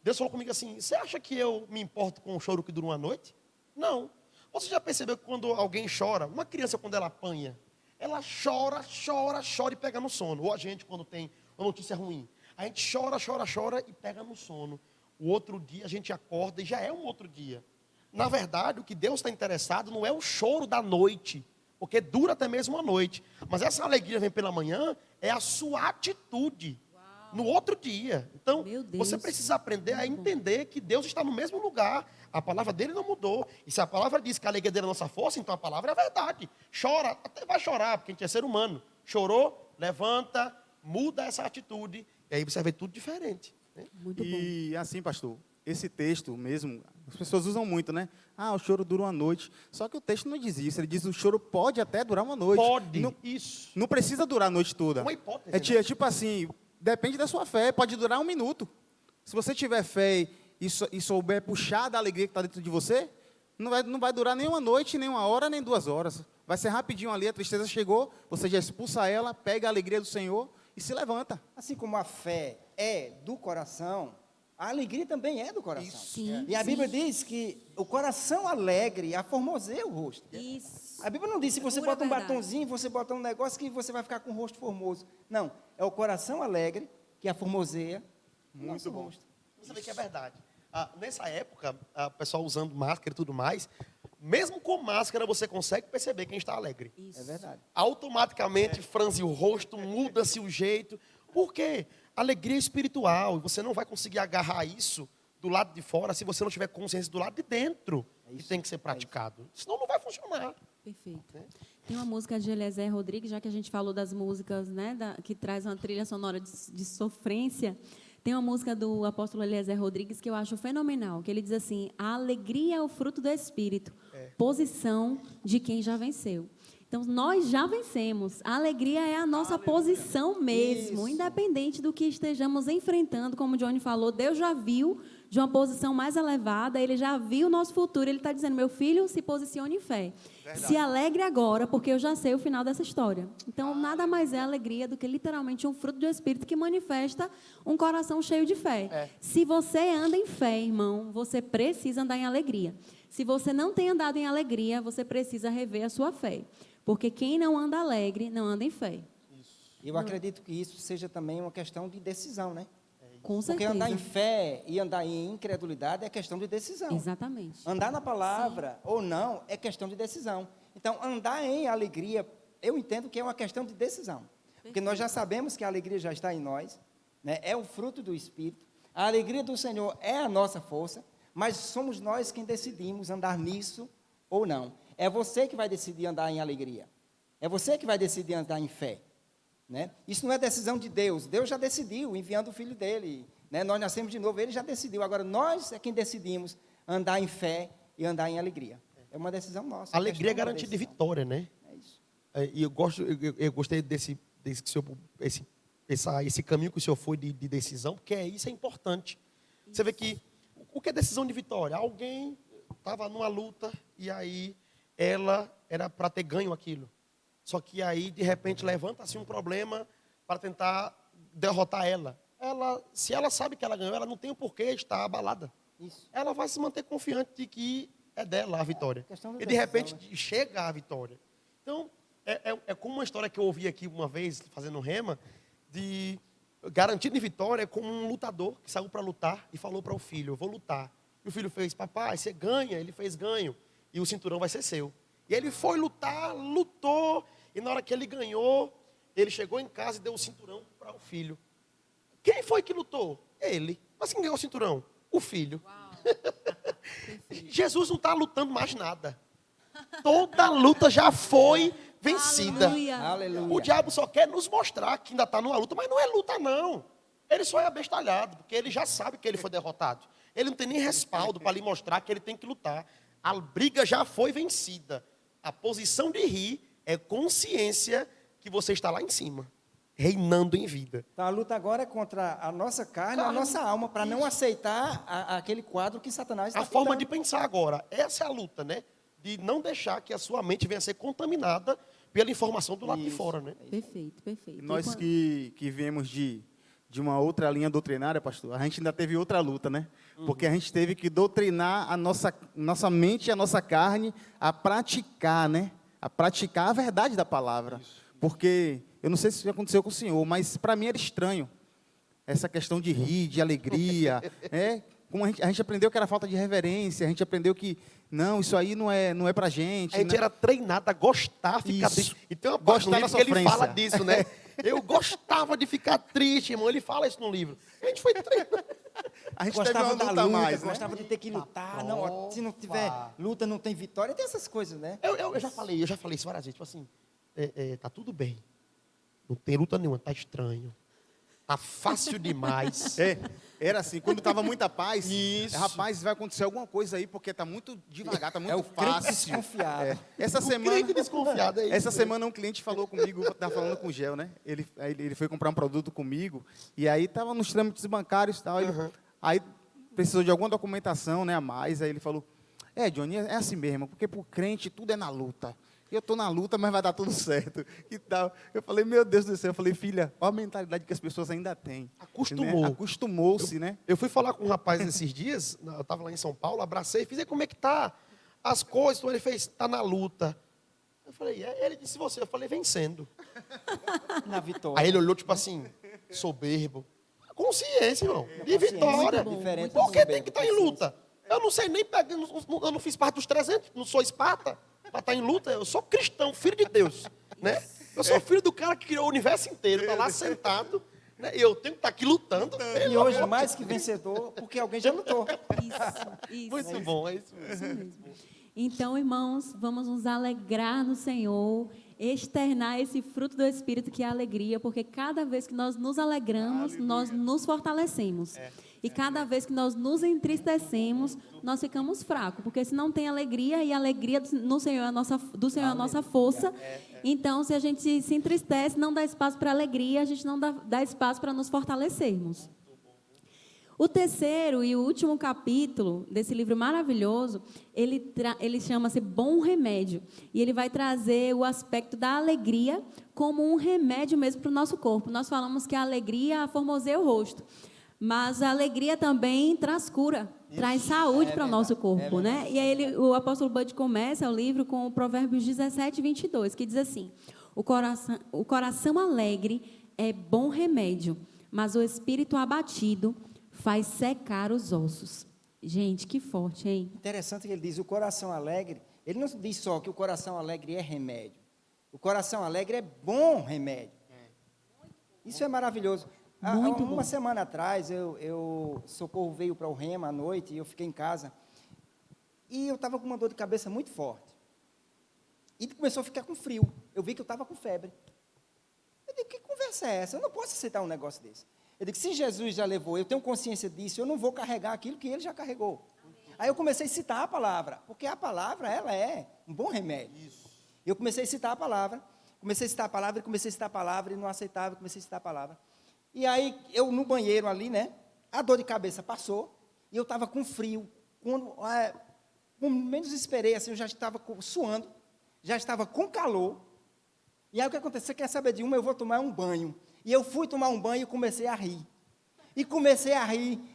Deus falou comigo assim, você acha que eu me importo com o choro que dura uma noite? Não. Você já percebeu que quando alguém chora, uma criança quando ela apanha, ela chora e pega no sono. Ou a gente quando tem uma notícia ruim. A gente chora e pega no sono. O outro dia a gente acorda e já é um outro dia. Na verdade, o que Deus está interessado não é o choro da noite, porque dura até mesmo a noite. Mas essa alegria vem pela manhã, é a sua atitude no outro dia. Então, Meu Deus. você precisa aprender a entender que Deus está no mesmo lugar. A palavra dele não mudou. E se a palavra diz que a alegria dele é a nossa força, então a palavra é verdade. Chora, até vai chorar, porque a gente é ser humano. Chorou, levanta, muda essa atitude, e aí você vai ver tudo diferente. Né? Muito bom. E assim, pastor, esse texto mesmo, as pessoas usam muito, né? Ah, o choro dura uma noite. Só que o texto não diz isso. Ele diz que o choro pode até durar uma noite. Pode, Não, isso. não precisa durar a noite toda. Uma hipótese, É tipo assim, depende da sua fé. Pode durar um minuto. Se você tiver fé e souber puxar da alegria que está dentro de você, não vai durar nem uma noite, nem uma hora, nem 2 horas. Vai ser rapidinho ali, a tristeza chegou, você já expulsa ela, pega a alegria do Senhor e se levanta. Assim como a fé é do coração, a alegria também é do coração. Sim, E a sim. Bíblia diz que o coração alegre aformoseia o rosto. Isso. A Bíblia não diz se você Pura bota um verdade. batonzinho, você bota um negócio que você vai ficar com o rosto formoso. Não, é o coração alegre que aformoseia o nosso rosto. Você vê que é verdade. Nessa época, o pessoal usando máscara e tudo mais, mesmo com máscara você consegue perceber quem está alegre. Isso. É verdade. Automaticamente franze o rosto, muda-se o jeito. Por quê? Alegria espiritual. E você não vai conseguir agarrar isso do lado de fora se você não tiver consciência do lado de dentro. Que tem que ser praticado. Senão não vai funcionar. Perfeito. Tem uma música de Eliezer Rodrigues, já que a gente falou das músicas, né, que traz uma trilha sonora de sofrência. Tem uma música do apóstolo Eliezer Rodrigues que eu acho fenomenal, que ele diz assim: a alegria é o fruto do Espírito, posição de quem já venceu. Então, nós já vencemos. A alegria é a nossa posição mesmo, Isso. independente do que estejamos enfrentando. Como o Johnny falou, Deus já viu de uma posição mais elevada, Ele já viu o nosso futuro. Ele está dizendo, meu filho, se posicione em fé. Se alegre agora, porque eu já sei o final dessa história. Então, nada mais é alegria do que literalmente um fruto do Espírito que manifesta um coração cheio de fé. Se você anda em fé, irmão, você precisa andar em alegria. Se você não tem andado em alegria, você precisa rever a sua fé. Porque quem não anda alegre, não anda em fé. Eu acredito que isso seja também uma questão de decisão, né? Com Porque certeza. andar em fé e andar em incredulidade é questão de decisão. Exatamente. Andar na palavra ou não é questão de decisão. Então, andar em alegria, eu entendo que é uma questão de decisão. Porque nós já sabemos que a alegria já está em nós, né? É o fruto do Espírito. A alegria do Senhor é a nossa força, mas somos nós quem decidimos andar nisso ou não. É você que vai decidir andar em alegria. É você que vai decidir andar em fé. Né? Isso não é decisão de Deus. Deus já decidiu, enviando o Filho dele. Né? Nós nascemos de novo, ele já decidiu. Agora, nós é quem decidimos andar em fé e andar em alegria. É uma decisão nossa. Alegria é garantida de vitória, né? É isso. E eu gostei desse que o senhor, esse caminho que o senhor foi de decisão, porque isso é importante. Você vê que, o que é decisão de vitória? Alguém estava numa luta e aí ela era para ter ganho aquilo. Só que aí, de repente, levanta-se um problema para tentar derrotar ela. Se ela sabe que ela ganhou, ela não tem o porquê estar abalada. Isso. Ela vai se manter confiante de que é dela a vitória. Questão da E de decisão, repente né? chega a vitória. Então, é como uma história que eu ouvi aqui uma vez, fazendo rema, de garantido de vitória, como um lutador que saiu para lutar e falou para o filho: eu vou lutar. E o filho fez: papai, você ganha. Ele fez: ganho. E o cinturão vai ser seu. E ele foi lutar, lutou. E na hora que ele ganhou, ele chegou em casa e deu o cinturão para o filho. Quem foi que lutou? Ele. Mas quem ganhou o cinturão? O filho. Jesus não está lutando mais nada. Toda a luta já foi vencida. Aleluia. Aleluia. O diabo só quer nos mostrar que ainda está numa luta, mas não é luta, não. Ele só é abestalhado, porque ele já sabe que ele foi derrotado. Ele não tem nem respaldo para lhe mostrar que ele tem que lutar. A briga já foi vencida. A posição de rir é consciência que você está lá em cima, reinando em vida. Então, a luta agora é contra a nossa carne, a nossa alma, para não aceitar aquele quadro que Satanás está A forma de pintando. pensar agora, essa é a luta, né? De não deixar que a sua mente venha a ser contaminada pela informação do lado de Isso. fora, né? Perfeito, perfeito. E nós E quando- que viemos de uma outra linha doutrinária, pastor, a gente ainda teve outra luta, né? Porque a gente teve que doutrinar a nossa mente e a nossa carne a praticar, né? A praticar a verdade da palavra. Porque, eu não sei se isso aconteceu com o senhor, mas para mim era estranho essa questão de rir, de alegria, né? Como a gente aprendeu que era falta de reverência, a gente aprendeu que, não, isso aí não é pra gente. A gente né? era treinado a gostar, ficar Isso. triste. E tem uma parte no Gostar da livro que ele sofrência. fala disso, né? Eu gostava de ficar triste, irmão. Ele fala isso no livro. A gente foi treinado. A gente teve Gostava uma da luta a luta, mais, né? gostava de ter que lutar. Não, ó, se não tiver luta, não tem vitória. Tem essas coisas, né? Eu já falei isso várias vezes. Tipo assim, tá tudo bem. Não tem luta nenhuma, tá estranho. Tá fácil demais. Era assim, quando estava muita paz, Isso. rapaz, vai acontecer alguma coisa aí, porque tá muito devagar, tá muito o crente fácil. desconfiado. Essa O semana, crente desconfiado é isso. essa semana um cliente falou comigo, estava falando com o Gel, né? Ele foi comprar um produto comigo, e aí estava nos trâmites bancários e tal. Aí precisou de alguma documentação, né, a mais, aí ele falou: Johnny, é assim mesmo, porque pro crente tudo é na luta. Eu estou na luta, mas vai dar tudo certo. E tal. Eu falei: meu Deus do céu. Eu falei: filha, olha a mentalidade que as pessoas ainda têm. Acostumou. Né? Acostumou-se, né? Eu fui falar com um rapaz esses dias, eu estava lá em São Paulo, abracei, fiz: como é que tá as coisas? Então ele fez: tá na luta. Eu falei: ele disse: você? Eu falei: vencendo. Na vitória. Aí ele olhou tipo assim, soberbo. Consciência, irmão, de vitória. Muito bom, Diferente Por do que tem soberbo, que estar em luta? Eu não sei nem pegar, eu não fiz parte dos 300, não sou Esparta para estar em luta. Eu sou cristão, filho de Deus, né? Eu sou filho do cara que criou o universo inteiro, está lá sentado, né? E eu tenho que estar aqui lutando. E hoje, mais que vencedor, porque alguém já lutou. Isso. Muito bom, é isso mesmo. Então, irmãos, vamos nos alegrar no Senhor, externar esse fruto do Espírito que é a alegria, porque cada vez que nós nos alegramos, nós nos fortalecemos. E cada vez que nós nos entristecemos, nós ficamos fracos, porque se não tem alegria, e a alegria do Senhor é a nossa força, então se a gente se entristece, não dá espaço para alegria, a gente não dá espaço para nos fortalecermos. O terceiro e o último capítulo desse livro maravilhoso, ele chama-se Bom Remédio. E ele vai trazer o aspecto da alegria como um remédio mesmo para o nosso corpo. Nós falamos que a alegria formoseia o rosto, mas a alegria também traz cura, traz saúde para o nosso corpo, né? E aí o apóstolo Bud começa o livro com o Provérbios 17, 22, que diz assim: O coração alegre é bom remédio, mas o espírito abatido faz secar os ossos. Gente, que forte, hein? Interessante que ele diz, o coração alegre, ele não diz só que o coração alegre é remédio. O coração alegre é bom remédio. Isso é maravilhoso. Muito Uma bom. semana atrás, Socorro veio para o Rema à noite, e eu fiquei em casa, e eu estava com uma dor de cabeça muito forte. E começou a ficar com frio. Eu vi que eu estava com febre. Eu digo, que conversa é essa? Eu não posso aceitar um negócio desse. Eu digo, se Jesus já levou, eu tenho consciência disso, eu não vou carregar aquilo que ele já carregou. Aí eu comecei a citar a palavra, porque a palavra, ela é um bom remédio. Eu comecei a citar a palavra, e não aceitava, comecei a citar a palavra. E aí, eu no banheiro ali, né, a dor de cabeça passou, e eu estava com frio. Quando menos esperei, assim, eu já estava suando, já estava com calor. E aí o que aconteceu? Você quer saber de uma? Eu vou tomar um banho. E eu fui tomar um banho e comecei a rir.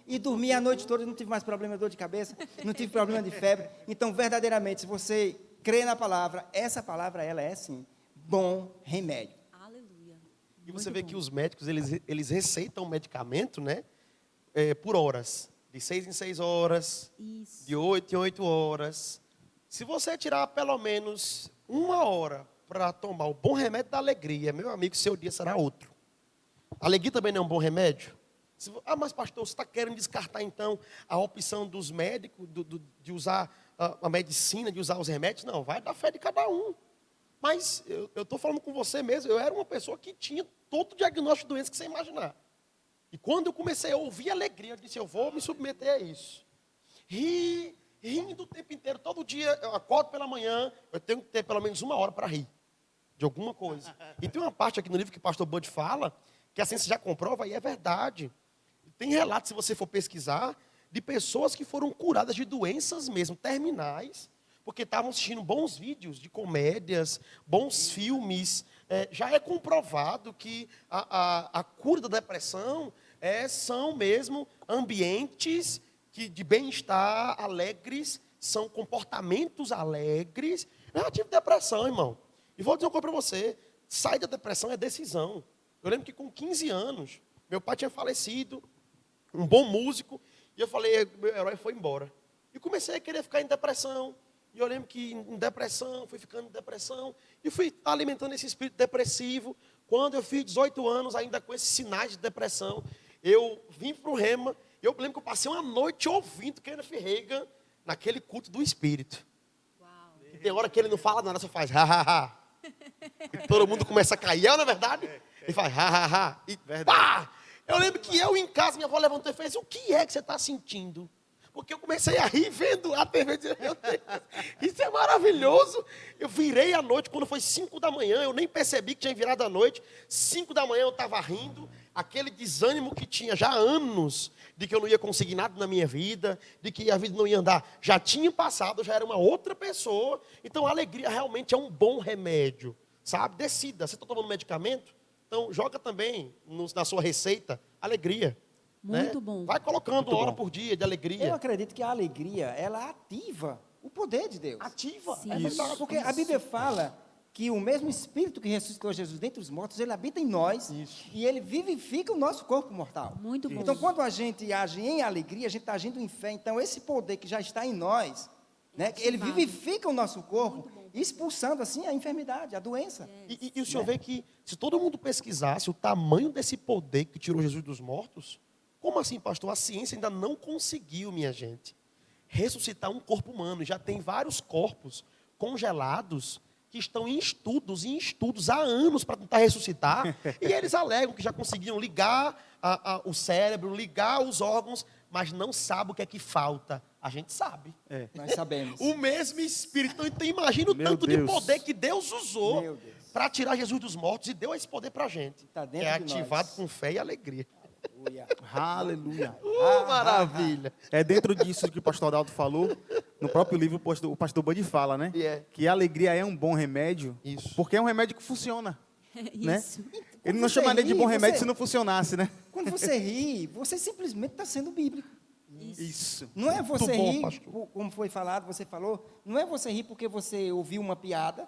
E dormi a noite toda, não tive mais problema de dor de cabeça, não tive problema de febre. Então, verdadeiramente, se você crê na palavra, essa palavra, ela é, sim, bom remédio. Aleluia. E você vê que os médicos, eles receitam medicamento, né? Por horas. De 6 em 6 horas. Isso. De 8 em 8 horas. Se você tirar pelo menos 1 hora para tomar o bom remédio da alegria, meu amigo, seu dia será outro. A alegria também não é um bom remédio? Mas pastor, você está querendo descartar então a opção dos médicos de usar a medicina, de usar os remédios? Não, vai da fé de cada um. Mas eu estou falando com você mesmo, eu era uma pessoa que tinha todo o diagnóstico de doença que você imaginar. E quando eu comecei a ouvir alegria, eu disse, eu vou me submeter a isso. Rindo o tempo inteiro, todo dia, eu acordo pela manhã, eu tenho que ter pelo menos 1 hora para rir de alguma coisa. E tem uma parte aqui no livro que o pastor Bud fala, que a ciência já comprova, e é verdade. Tem relatos, se você for pesquisar, de pessoas que foram curadas de doenças mesmo, terminais, porque estavam assistindo bons vídeos de comédias, bons filmes. Já é comprovado que a cura da depressão são mesmo ambientes de bem-estar alegres, são comportamentos alegres. Eu já tive depressão, irmão. E vou dizer uma coisa para você, sair da depressão é decisão. Eu lembro que com 15 anos, meu pai tinha falecido, um bom músico, e eu falei, meu herói foi embora. E comecei a querer ficar em depressão. E eu lembro que em depressão, fui ficando em depressão, e fui alimentando esse espírito depressivo. Quando eu fiz 18 anos, ainda com esses sinais de depressão, eu vim para o Rema, eu lembro que eu passei uma noite ouvindo Kenneth Reagan naquele culto do espírito. Uau. E tem hora que ele não fala nada, só faz ha, ha, ha. E todo mundo começa a cair, não é verdade? Ele faz ha, ha, ha. E pá! Eu lembro que eu em casa, minha avó levantou e fez, o que é que você está sentindo? Porque eu comecei a rir vendo a TV, dizendo, meu Deus, isso é maravilhoso. Eu virei à noite, quando foi 5 da manhã, eu nem percebi que tinha virado à noite. 5 da manhã eu estava rindo, aquele desânimo que tinha já há anos, de que eu não ia conseguir nada na minha vida, de que a vida não ia andar, já tinha passado, eu já era uma outra pessoa. Então a alegria realmente é um bom remédio, sabe? Decida, você está tomando medicamento? Então joga também na sua receita alegria. Muito né? bom. Vai colocando Muito uma hora bom. por dia de alegria. Eu acredito que a alegria, ela ativa o poder de Deus. Ativa. Sim. É verdade. Porque a Bíblia fala que o mesmo Espírito que ressuscitou Jesus dentre os mortos, ele habita em nós. Isso. E ele vivifica o nosso corpo mortal. Muito bom. Então, quando a gente age em alegria, a gente está agindo em fé. Então, esse poder que já está em nós, né, ele Ativado. vivifica o nosso corpo, expulsando assim a enfermidade, a doença. E o senhor vê que se todo mundo pesquisasse o tamanho desse poder que tirou Jesus dos mortos, como assim, pastor? A ciência ainda não conseguiu, minha gente, ressuscitar um corpo humano. Já tem vários corpos congelados que estão em estudos há anos para tentar ressuscitar. E eles alegam que já conseguiram ligar o cérebro, ligar os órgãos, mas não sabem o que é que falta. A gente sabe. Nós sabemos. O mesmo Espírito. Então imagina o Meu tanto Deus. de poder que Deus usou Meu Deus. para tirar Jesus dos mortos e deu esse poder para a gente. Tá Que dentro é de ativado nós. com fé e alegria. Aleluia. Maravilha. É dentro disso que o pastor Adalto falou, no próprio livro o pastor Bud fala, né? Que a alegria é um bom remédio, Isso. porque é um remédio que funciona. Né? Isso. Ele não você chamaria de ri, bom remédio você- se não funcionasse, né? Quando você ri, você simplesmente está sendo bíblico. Isso. Não é você bom, rir, pastor. como foi falado, você falou, não é você rir porque você ouviu uma piada,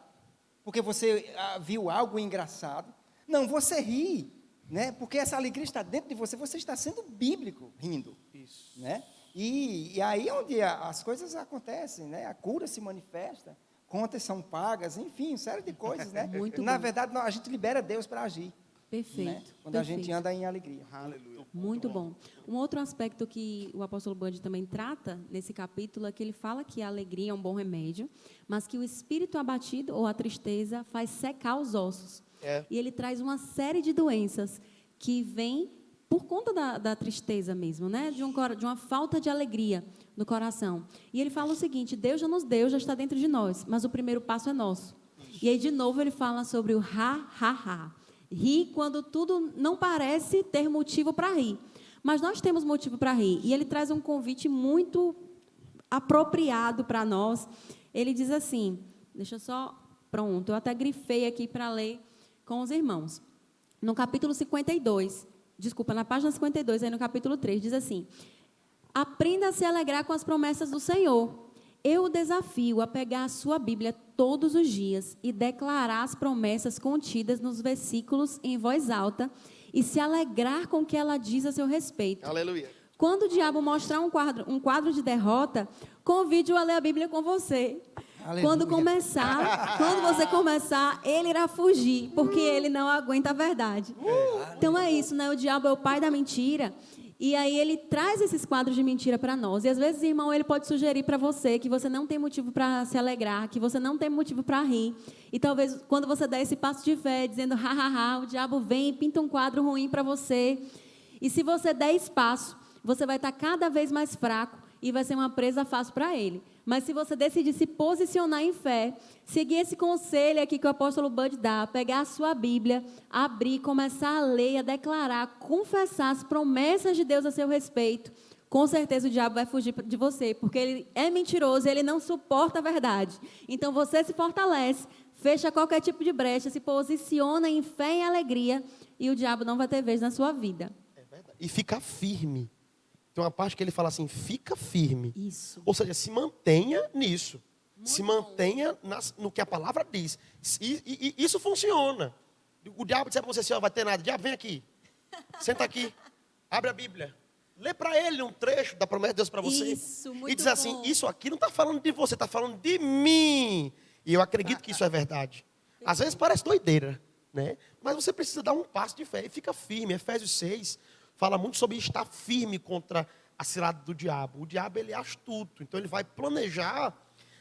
porque você viu algo engraçado. Não, você ri, né? Porque essa alegria está dentro de você, você está sendo bíblico rindo. Isso. Né? E aí é onde as coisas acontecem, né? A cura se manifesta, contas são pagas, enfim, uma série de coisas, né? Muito Na bom. verdade, a gente libera Deus para agir. Perfeito. Né? Quando a gente perfeito. anda em alegria. Aleluia. Muito bom. Um outro aspecto que o apóstolo Bud também trata nesse capítulo é que ele fala que a alegria é um bom remédio, mas que o espírito abatido ou a tristeza faz secar os ossos. E ele traz uma série de doenças que vêm por conta da tristeza mesmo, né? De uma falta de alegria no coração. E ele fala o seguinte: Deus já nos deu, já está dentro de nós, mas o primeiro passo é nosso. E aí, de novo, ele fala sobre o ha. Rir quando tudo não parece ter motivo para rir. Mas nós temos motivo para rir. E ele traz um convite muito apropriado para nós. Ele diz assim, deixa eu só... Pronto, eu até grifei aqui para ler com os irmãos. No capítulo 52, desculpa, na página 52, aí no capítulo 3, diz assim: aprenda a se alegrar com as promessas do Senhor. Eu o desafio a pegar a sua Bíblia todos os dias e declarar as promessas contidas nos versículos em voz alta e se alegrar com o que ela diz a seu respeito. Aleluia. Quando o diabo mostrar um quadro de derrota, convide-o a ler a Bíblia com você. Aleluia. Quando você começar, ele irá fugir, porque ele não aguenta a verdade. Então é isso, né? O diabo é o pai da mentira. E aí ele traz esses quadros de mentira para nós. E às vezes, irmão, ele pode sugerir para você que você não tem motivo para se alegrar, que você não tem motivo para rir. E talvez quando você der esse passo de fé, dizendo ha, o diabo vem e pinta um quadro ruim para você. E se você der espaço, você vai estar cada vez mais fraco e vai ser uma presa fácil para ele. Mas se você decidir se posicionar em fé, seguir esse conselho aqui que o apóstolo Bud dá, pegar a sua Bíblia, abrir, começar a ler, a declarar, a confessar as promessas de Deus a seu respeito, com certeza o diabo vai fugir de você, porque ele é mentiroso e ele não suporta a verdade. Então você se fortalece, fecha qualquer tipo de brecha, se posiciona em fé e alegria e o diabo não vai ter vez na sua vida. É verdade. E ficar firme. Tem uma parte que ele fala assim, fica firme. Isso. Ou seja, se mantenha nisso. Se mantenha no que a palavra diz. E isso funciona. O diabo disser para você assim, ó, vai ter nada. Diabo, vem aqui. Senta aqui. Abre a Bíblia. Lê para ele um trecho da promessa de Deus para você. Isso, muito e diz assim, bom. isso aqui não está falando de você, está falando de mim. E eu acredito que isso é verdade. Às vezes parece doideira, né? Mas você precisa dar um passo de fé e fica firme. Efésios 6 fala muito sobre estar firme contra a cilada do diabo. O diabo, ele é astuto. Então, ele vai planejar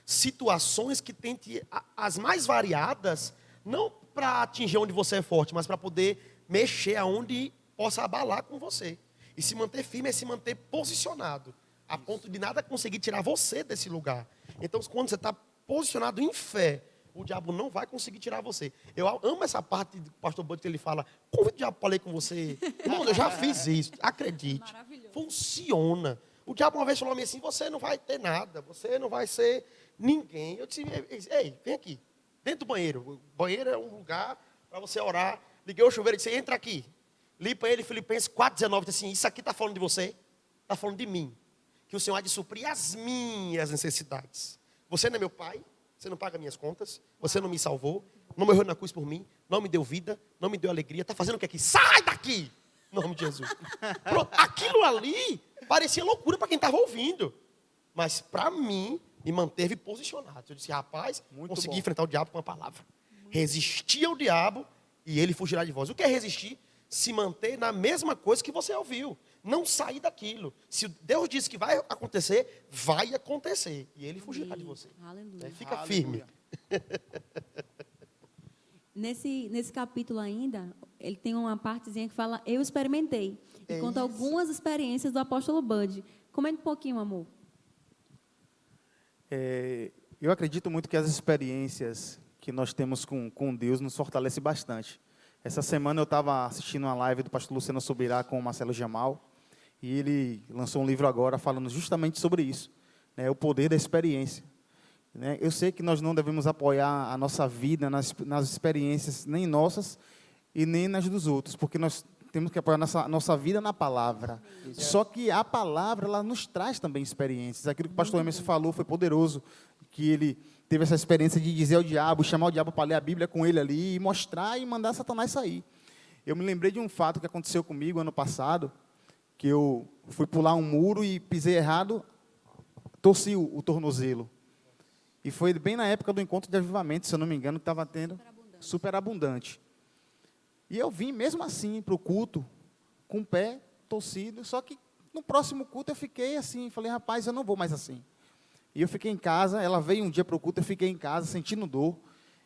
situações que tente as mais variadas, não para atingir onde você é forte, mas para poder mexer aonde possa abalar com você. E se manter firme é se manter posicionado, a ponto de nada conseguir tirar você desse lugar. Então, quando você está posicionado em fé, o diabo não vai conseguir tirar você. Eu amo essa parte do pastor Bud que ele fala, convida o diabo para ler com você. Irmão, eu já fiz isso, acredite. Maravilhoso. Funciona. O diabo uma vez falou a mim assim, você não vai ter nada, você não vai ser ninguém. Eu disse, ei, vem aqui, dentro do banheiro. O banheiro é um lugar para você orar. Liguei o chuveiro e disse, entra aqui. Li para ele Filipenses 4,19, disse assim, isso aqui está falando de você? Está falando de mim. Que o Senhor há de suprir as minhas necessidades. Você não é meu pai? Você não paga minhas contas, você não me salvou, não morreu na cruz por mim, não me deu vida, não me deu alegria. Está fazendo o que aqui? Sai daqui! Em nome de Jesus. Pronto, aquilo ali parecia loucura para quem estava ouvindo. Mas para mim, me manteve posicionado. Eu disse, rapaz, consegui enfrentar o diabo com a palavra. Resistir ao diabo e ele fugirá de vós. O que é resistir? Se manter na mesma coisa que você ouviu. Não sair daquilo. Se Deus disse que vai acontecer, vai acontecer. E ele fugirá de você. Aleluia. Fica firme. Nesse capítulo ainda, ele tem uma partezinha que fala, eu experimentei. E conta algumas experiências do apóstolo Bud. Comenta um pouquinho, amor. Eu acredito muito que as experiências que nós temos com Deus nos fortalecem bastante. Essa semana eu estava assistindo uma live do pastor Luciano Subirá com o Marcelo Jamal, e ele lançou um livro agora falando justamente sobre isso, né, o poder da experiência. Né? Eu sei que nós não devemos apoiar a nossa vida nas experiências nem nossas e nem nas dos outros, porque nós temos que apoiar nossa vida na palavra. Só que a palavra, ela nos traz também experiências. Aquilo que o pastor Emerson falou foi poderoso, que ele teve essa experiência de dizer ao diabo, chamar o diabo para ler a Bíblia com ele ali, e mostrar e mandar Satanás sair. Eu me lembrei de um fato que aconteceu comigo ano passado, que eu fui pular um muro e pisei errado, torci o tornozelo. E foi bem na época do encontro de avivamento, se eu não me engano, que estava tendo superabundante. E eu vim mesmo assim para o culto, com o pé torcido, só que no próximo culto eu fiquei assim, falei, rapaz, eu não vou mais assim. E eu fiquei em casa, ela veio um dia para o culto, eu fiquei em casa, sentindo dor,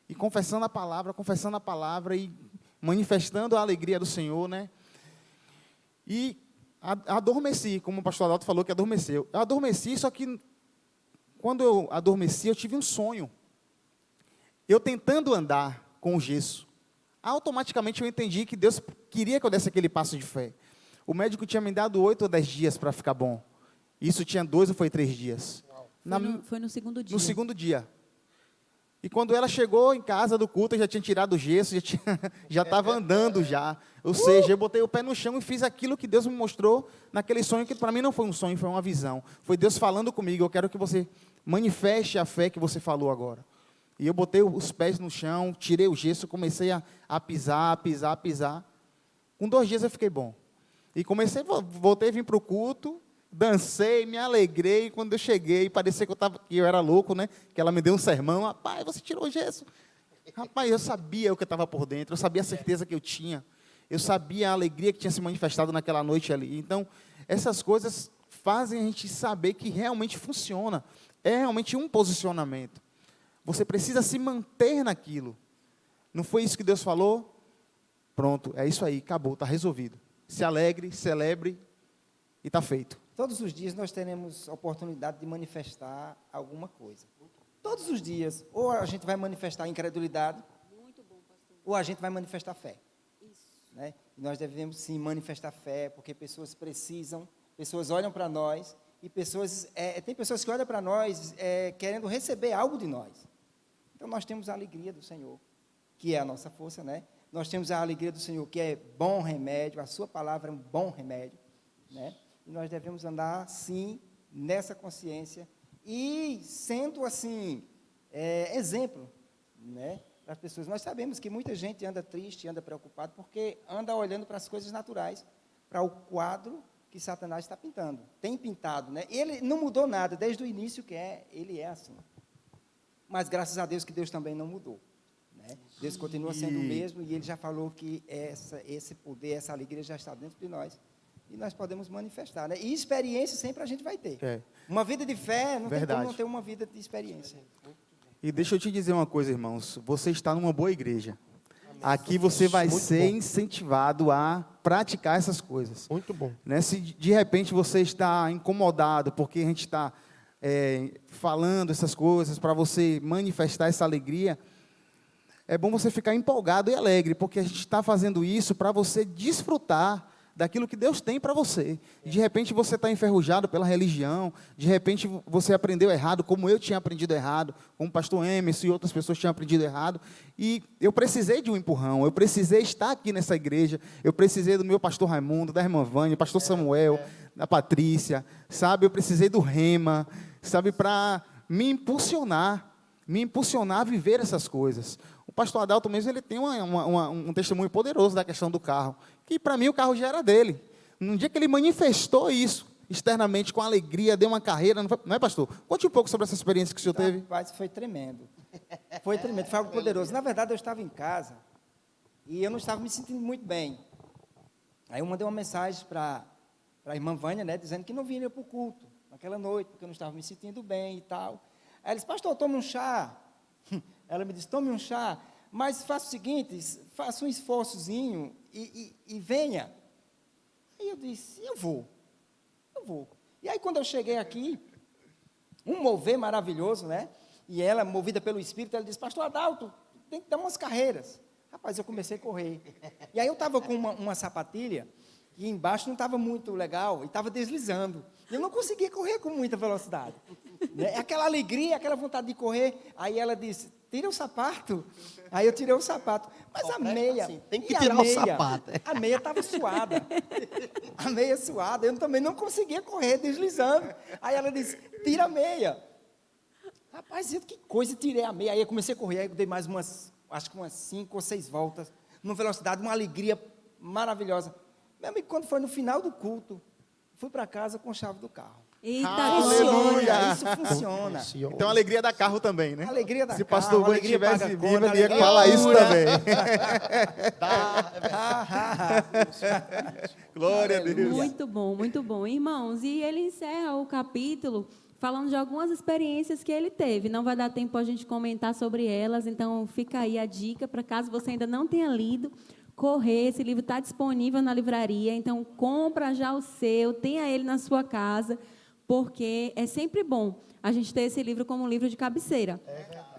e confessando a palavra, e manifestando a alegria do Senhor, né? E adormeci, como o pastor Adalto falou que adormeceu. Eu adormeci, só que quando eu adormeci, eu tive um sonho. Eu tentando andar com o gesso. Automaticamente eu entendi que Deus queria que eu desse aquele passo de fé. O médico tinha me dado 8 ou 10 dias para ficar bom. Isso tinha 2 ou foi 3 dias? Foi no segundo dia. No segundo dia. E quando ela chegou em casa do culto, eu já tinha tirado o gesso, já estava andando já. Ou seja, eu botei o pé no chão e fiz aquilo que Deus me mostrou naquele sonho, que para mim não foi um sonho, foi uma visão. Foi Deus falando comigo, eu quero que você manifeste a fé que você falou agora. E eu botei os pés no chão, tirei o gesso, comecei a pisar. Com 2 dias eu fiquei bom. E voltei a vir para o culto, dancei, me alegrei. Quando eu cheguei, parecia que eu era louco, né? Que ela me deu um sermão. Rapaz, você tirou o gesso. Rapaz, eu sabia o que estava por dentro, eu sabia a certeza que eu tinha. Eu sabia a alegria que tinha se manifestado naquela noite ali. Então, essas coisas fazem a gente saber que realmente funciona. É realmente um posicionamento. Você precisa se manter naquilo. Não foi isso que Deus falou? Pronto, é isso aí, acabou, está resolvido. Se alegre, celebre e está feito. Todos os dias nós teremos a oportunidade de manifestar alguma coisa. Todos os dias, ou a gente vai manifestar incredulidade, ou a gente vai manifestar fé. Né? E nós devemos sim manifestar fé, porque pessoas precisam, pessoas olham para nós, e tem pessoas que olham para nós querendo receber algo de nós. Então nós temos a alegria do Senhor, que é a nossa força, né? Nós temos a alegria do Senhor, que é bom remédio, a sua palavra é um bom remédio, né? E nós devemos andar, sim, nessa consciência, e sendo, assim, exemplo, né, para as pessoas. Nós sabemos que muita gente anda triste, anda preocupado, porque anda olhando para as coisas naturais, para o quadro que Satanás está pintando. Tem pintado, né? Ele não mudou nada, desde o início ele é assim. Mas graças a Deus que Deus também não mudou. Né? Deus continua sendo o mesmo, e Ele já falou que esse poder, essa alegria já está dentro de nós. E nós podemos manifestar, né? E experiência sempre a gente vai ter. Uma vida de fé, não tem como não ter uma vida de experiência. E deixa eu te dizer uma coisa, irmãos. Você está numa boa igreja. Aqui você vai ser incentivado a praticar essas coisas. Muito bom. Né? Se de repente você está incomodado, porque a gente está falando essas coisas para você manifestar essa alegria, é bom você ficar empolgado e alegre, porque a gente está fazendo isso para você desfrutar daquilo que Deus tem para você. De repente você está enferrujado pela religião, de repente você aprendeu errado, como eu tinha aprendido errado, como o pastor Emerson e outras pessoas tinham aprendido errado, e eu precisei de um empurrão, eu precisei estar aqui nessa igreja, eu precisei do meu pastor Raimundo, da irmã Vânia, pastor Samuel, da Patrícia, sabe, eu precisei do Rema, sabe, para me impulsionar a viver essas coisas. O pastor Adalto mesmo, ele tem um testemunho poderoso da questão do carro, que para mim o carro já era dele. No dia que ele manifestou isso, externamente, com alegria, deu uma carreira, não é, pastor? Conte um pouco sobre essa experiência que o senhor teve. Rapaz, foi tremendo. Foi tremendo, foi algo poderoso. Na verdade, eu estava em casa, e eu não estava me sentindo muito bem. Aí eu mandei uma mensagem para a irmã Vânia, né, dizendo que não vinha para o culto, naquela noite, porque eu não estava me sentindo bem e tal. Aí ela disse, pastor, tome um chá. Ela me disse, tome um chá, mas faça o seguinte, faça um esforçozinho e venha. Aí eu disse, eu vou. E aí, quando eu cheguei aqui, um mover maravilhoso, né? E ela, movida pelo Espírito, ela disse, pastor Adalto, tem que dar umas carreiras. Rapaz, eu comecei a correr. E aí eu estava com uma sapatilha, e embaixo não estava muito legal, e estava deslizando. Eu não conseguia correr com muita velocidade. Né? Aquela alegria, aquela vontade de correr. Aí ela disse, tira o sapato. Aí eu tirei o sapato. Mas a meia... Assim, tem que tirar o sapato. A meia estava suada. A meia suada. Eu também não conseguia correr deslizando. Aí ela disse, tira a meia. Rapaz, que coisa, tirei a meia. Aí eu comecei a correr, aí eu dei mais acho que umas 5 ou 6 voltas, numa velocidade, uma alegria maravilhosa. Meu amigo, quando foi no final do culto, fui para casa com a chave do carro. Eita, Aleluia! glória! Isso funciona. Então a alegria da carro também, né? A alegria da Se o carro, pastor a Bani alegria estivesse paga vivo, conta, ele ia alegria falar isso cura. também. Tá. Glória a Deus. Muito bom, muito bom. Irmãos, e ele encerra o capítulo falando de algumas experiências que ele teve. Não vai dar tempo a gente comentar sobre elas, então fica aí a dica para caso você ainda não tenha lido, correr. Esse livro está disponível na livraria, então compra já o seu, tenha ele na sua casa, porque é sempre bom a gente ter esse livro como um livro de cabeceira.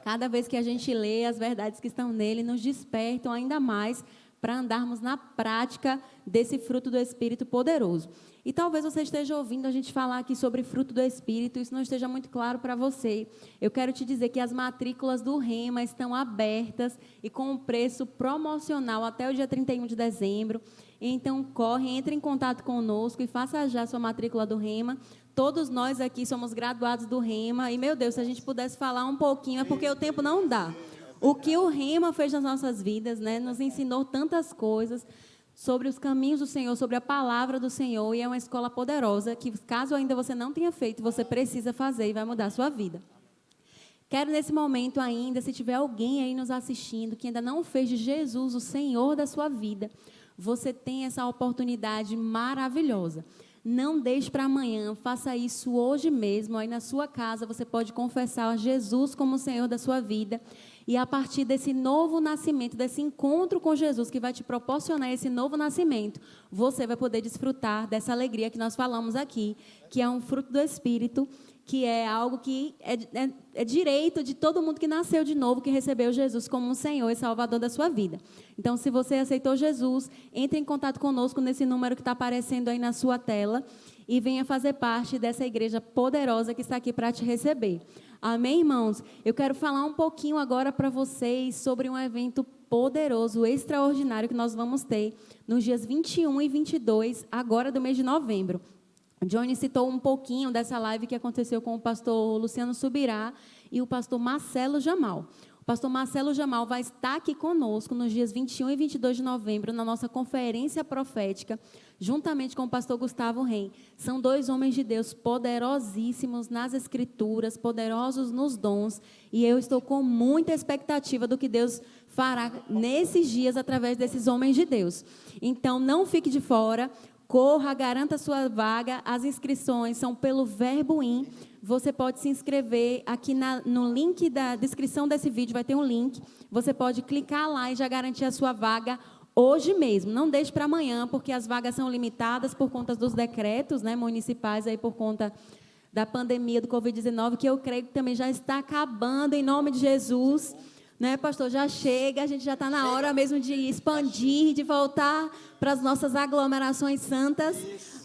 Cada vez que a gente lê, as verdades que estão nele nos despertam ainda mais para andarmos na prática desse fruto do Espírito poderoso. E talvez você esteja ouvindo a gente falar aqui sobre fruto do Espírito, isso não esteja muito claro para você. Eu quero te dizer que as matrículas do Rema estão abertas e com um preço promocional até o dia 31 de dezembro. Então, corre, entre em contato conosco e faça já a sua matrícula do Rema. Todos nós aqui somos graduados do Rema. E, meu Deus, se a gente pudesse falar um pouquinho, é porque o tempo não dá. O que o Rema fez nas nossas vidas, né? Nos ensinou tantas coisas sobre os caminhos do Senhor, sobre a palavra do Senhor. E é uma escola poderosa que, caso ainda você não tenha feito, você precisa fazer e vai mudar a sua vida. Quero, nesse momento ainda, se tiver alguém aí nos assistindo que ainda não fez de Jesus o Senhor da sua vida, você tem essa oportunidade maravilhosa. Não deixe para amanhã, faça isso hoje mesmo. Aí na sua casa você pode confessar Jesus como o Senhor da sua vida. E a partir desse novo nascimento, desse encontro com Jesus, que vai te proporcionar esse novo nascimento, você vai poder desfrutar dessa alegria que nós falamos aqui, que é um fruto do Espírito, que é algo que é direito de todo mundo que nasceu de novo, que recebeu Jesus como um Senhor e Salvador da sua vida. Então, se você aceitou Jesus, entre em contato conosco nesse número que está aparecendo aí na sua tela e venha fazer parte dessa igreja poderosa que está aqui para te receber. Amém, irmãos? Eu quero falar um pouquinho agora para vocês sobre um evento poderoso, extraordinário, que nós vamos ter nos dias 21 e 22, agora do mês de novembro. Johnny citou um pouquinho dessa live que aconteceu com o pastor Luciano Subirá e o pastor Marcelo Jamal. O pastor Marcelo Jamal vai estar aqui conosco nos dias 21 e 22 de novembro, na nossa conferência profética, juntamente com o pastor Gustavo Reim. São 2 homens de Deus poderosíssimos nas Escrituras, poderosos nos dons, e eu estou com muita expectativa do que Deus fará nesses dias através desses homens de Deus. Então, não fique de fora. Corra, garanta sua vaga. As inscrições são pelo Verbo-in. Você pode se inscrever aqui no link da descrição desse vídeo, vai ter um link. Você pode clicar lá e já garantir a sua vaga hoje mesmo. Não deixe para amanhã, porque as vagas são limitadas por conta dos decretos, né, municipais, aí por conta da pandemia do Covid-19, que eu creio que também já está acabando em nome de Jesus. Né, pastor? Já chega, a gente já está na hora mesmo de expandir, de voltar para as nossas aglomerações santas.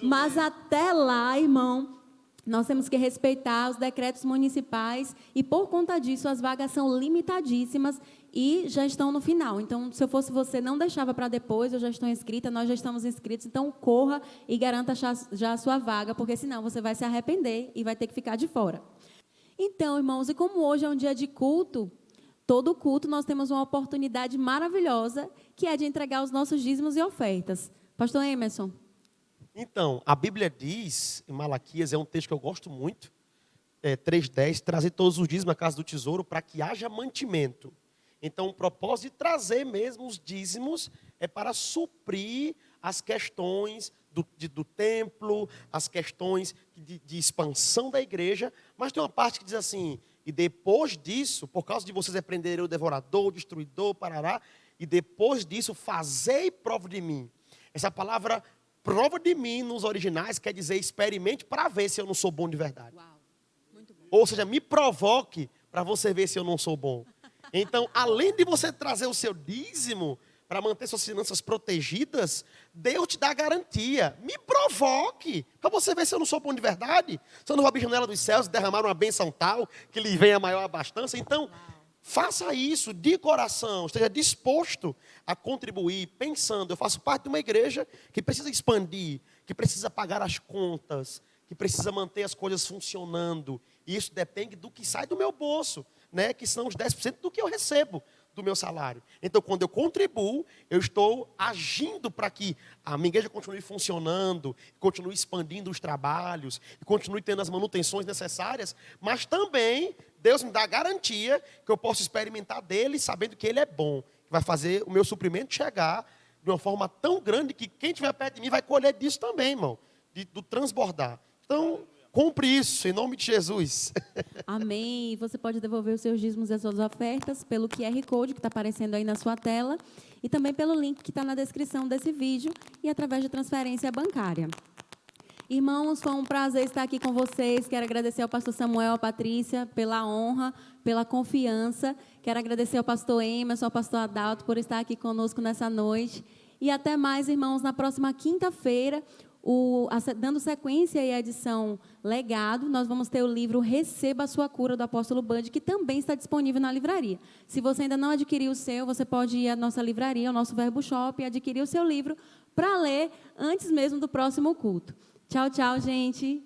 Mas até lá, irmão, nós temos que respeitar os decretos municipais e, por conta disso, as vagas são limitadíssimas e já estão no final. Então, se eu fosse você, não deixava para depois, eu já estou inscrita, nós já estamos inscritos, então corra e garanta já a sua vaga, porque senão você vai se arrepender e vai ter que ficar de fora. Então, irmãos, e como hoje é um dia de culto, todo culto nós temos uma oportunidade maravilhosa, que é de entregar os nossos dízimos e ofertas. Pastor Emerson. Então, a Bíblia diz, em Malaquias, é um texto que eu gosto muito, 3:10, trazer todos os dízimos à casa do tesouro para que haja mantimento. Então, o propósito de trazer mesmo os dízimos é para suprir as questões do templo, as questões de expansão da igreja, mas tem uma parte que diz assim: e depois disso, por causa de vocês repreenderem o devorador, o destruidor, parará, e depois disso, fazei prova de mim. Essa palavra, prova de mim, nos originais, quer dizer, experimente para ver se eu não sou bom de verdade. Uau, muito bom. Ou seja, me provoque para você ver se eu não sou bom. Então, além de você trazer o seu dízimo para manter suas finanças protegidas, Deus te dá garantia. Me provoque, para você ver se eu não sou bom de verdade. Se eu não vou abrir a janela dos céus e derramar uma bênção tal, que lhe venha a maior abastança. Então, faça isso de coração, esteja disposto a contribuir, pensando, eu faço parte de uma igreja que precisa expandir, que precisa pagar as contas, que precisa manter as coisas funcionando. E isso depende do que sai do meu bolso, né? Que são os 10% do que eu recebo do meu salário. Então, quando eu contribuo, eu estou agindo para que a minha igreja continue funcionando, continue expandindo os trabalhos, e continue tendo as manutenções necessárias, mas também Deus me dá a garantia que eu posso experimentar dele, sabendo que ele é bom, que vai fazer o meu suprimento chegar de uma forma tão grande que quem estiver perto de mim vai colher disso também, irmão, do transbordar. Então, cumpre isso, em nome de Jesus. Amém. E você pode devolver os seus dízimos e as suas ofertas pelo QR Code que está aparecendo aí na sua tela e também pelo link que está na descrição desse vídeo e através de transferência bancária. Irmãos, foi um prazer estar aqui com vocês. Quero agradecer ao pastor Samuel, à Patrícia, pela honra, pela confiança. Quero agradecer ao pastor Emerson, ao pastor Adalto, por estar aqui conosco nessa noite. E até mais, irmãos, na próxima quinta-feira, dando sequência à edição Legado, nós vamos ter o livro Receba a Sua Cura, do apóstolo Bud, que também está disponível na livraria. Se você ainda não adquiriu o seu, você pode ir à nossa livraria, ao nosso Verbo Shop, e adquirir o seu livro para ler antes mesmo do próximo culto. Tchau, tchau, gente.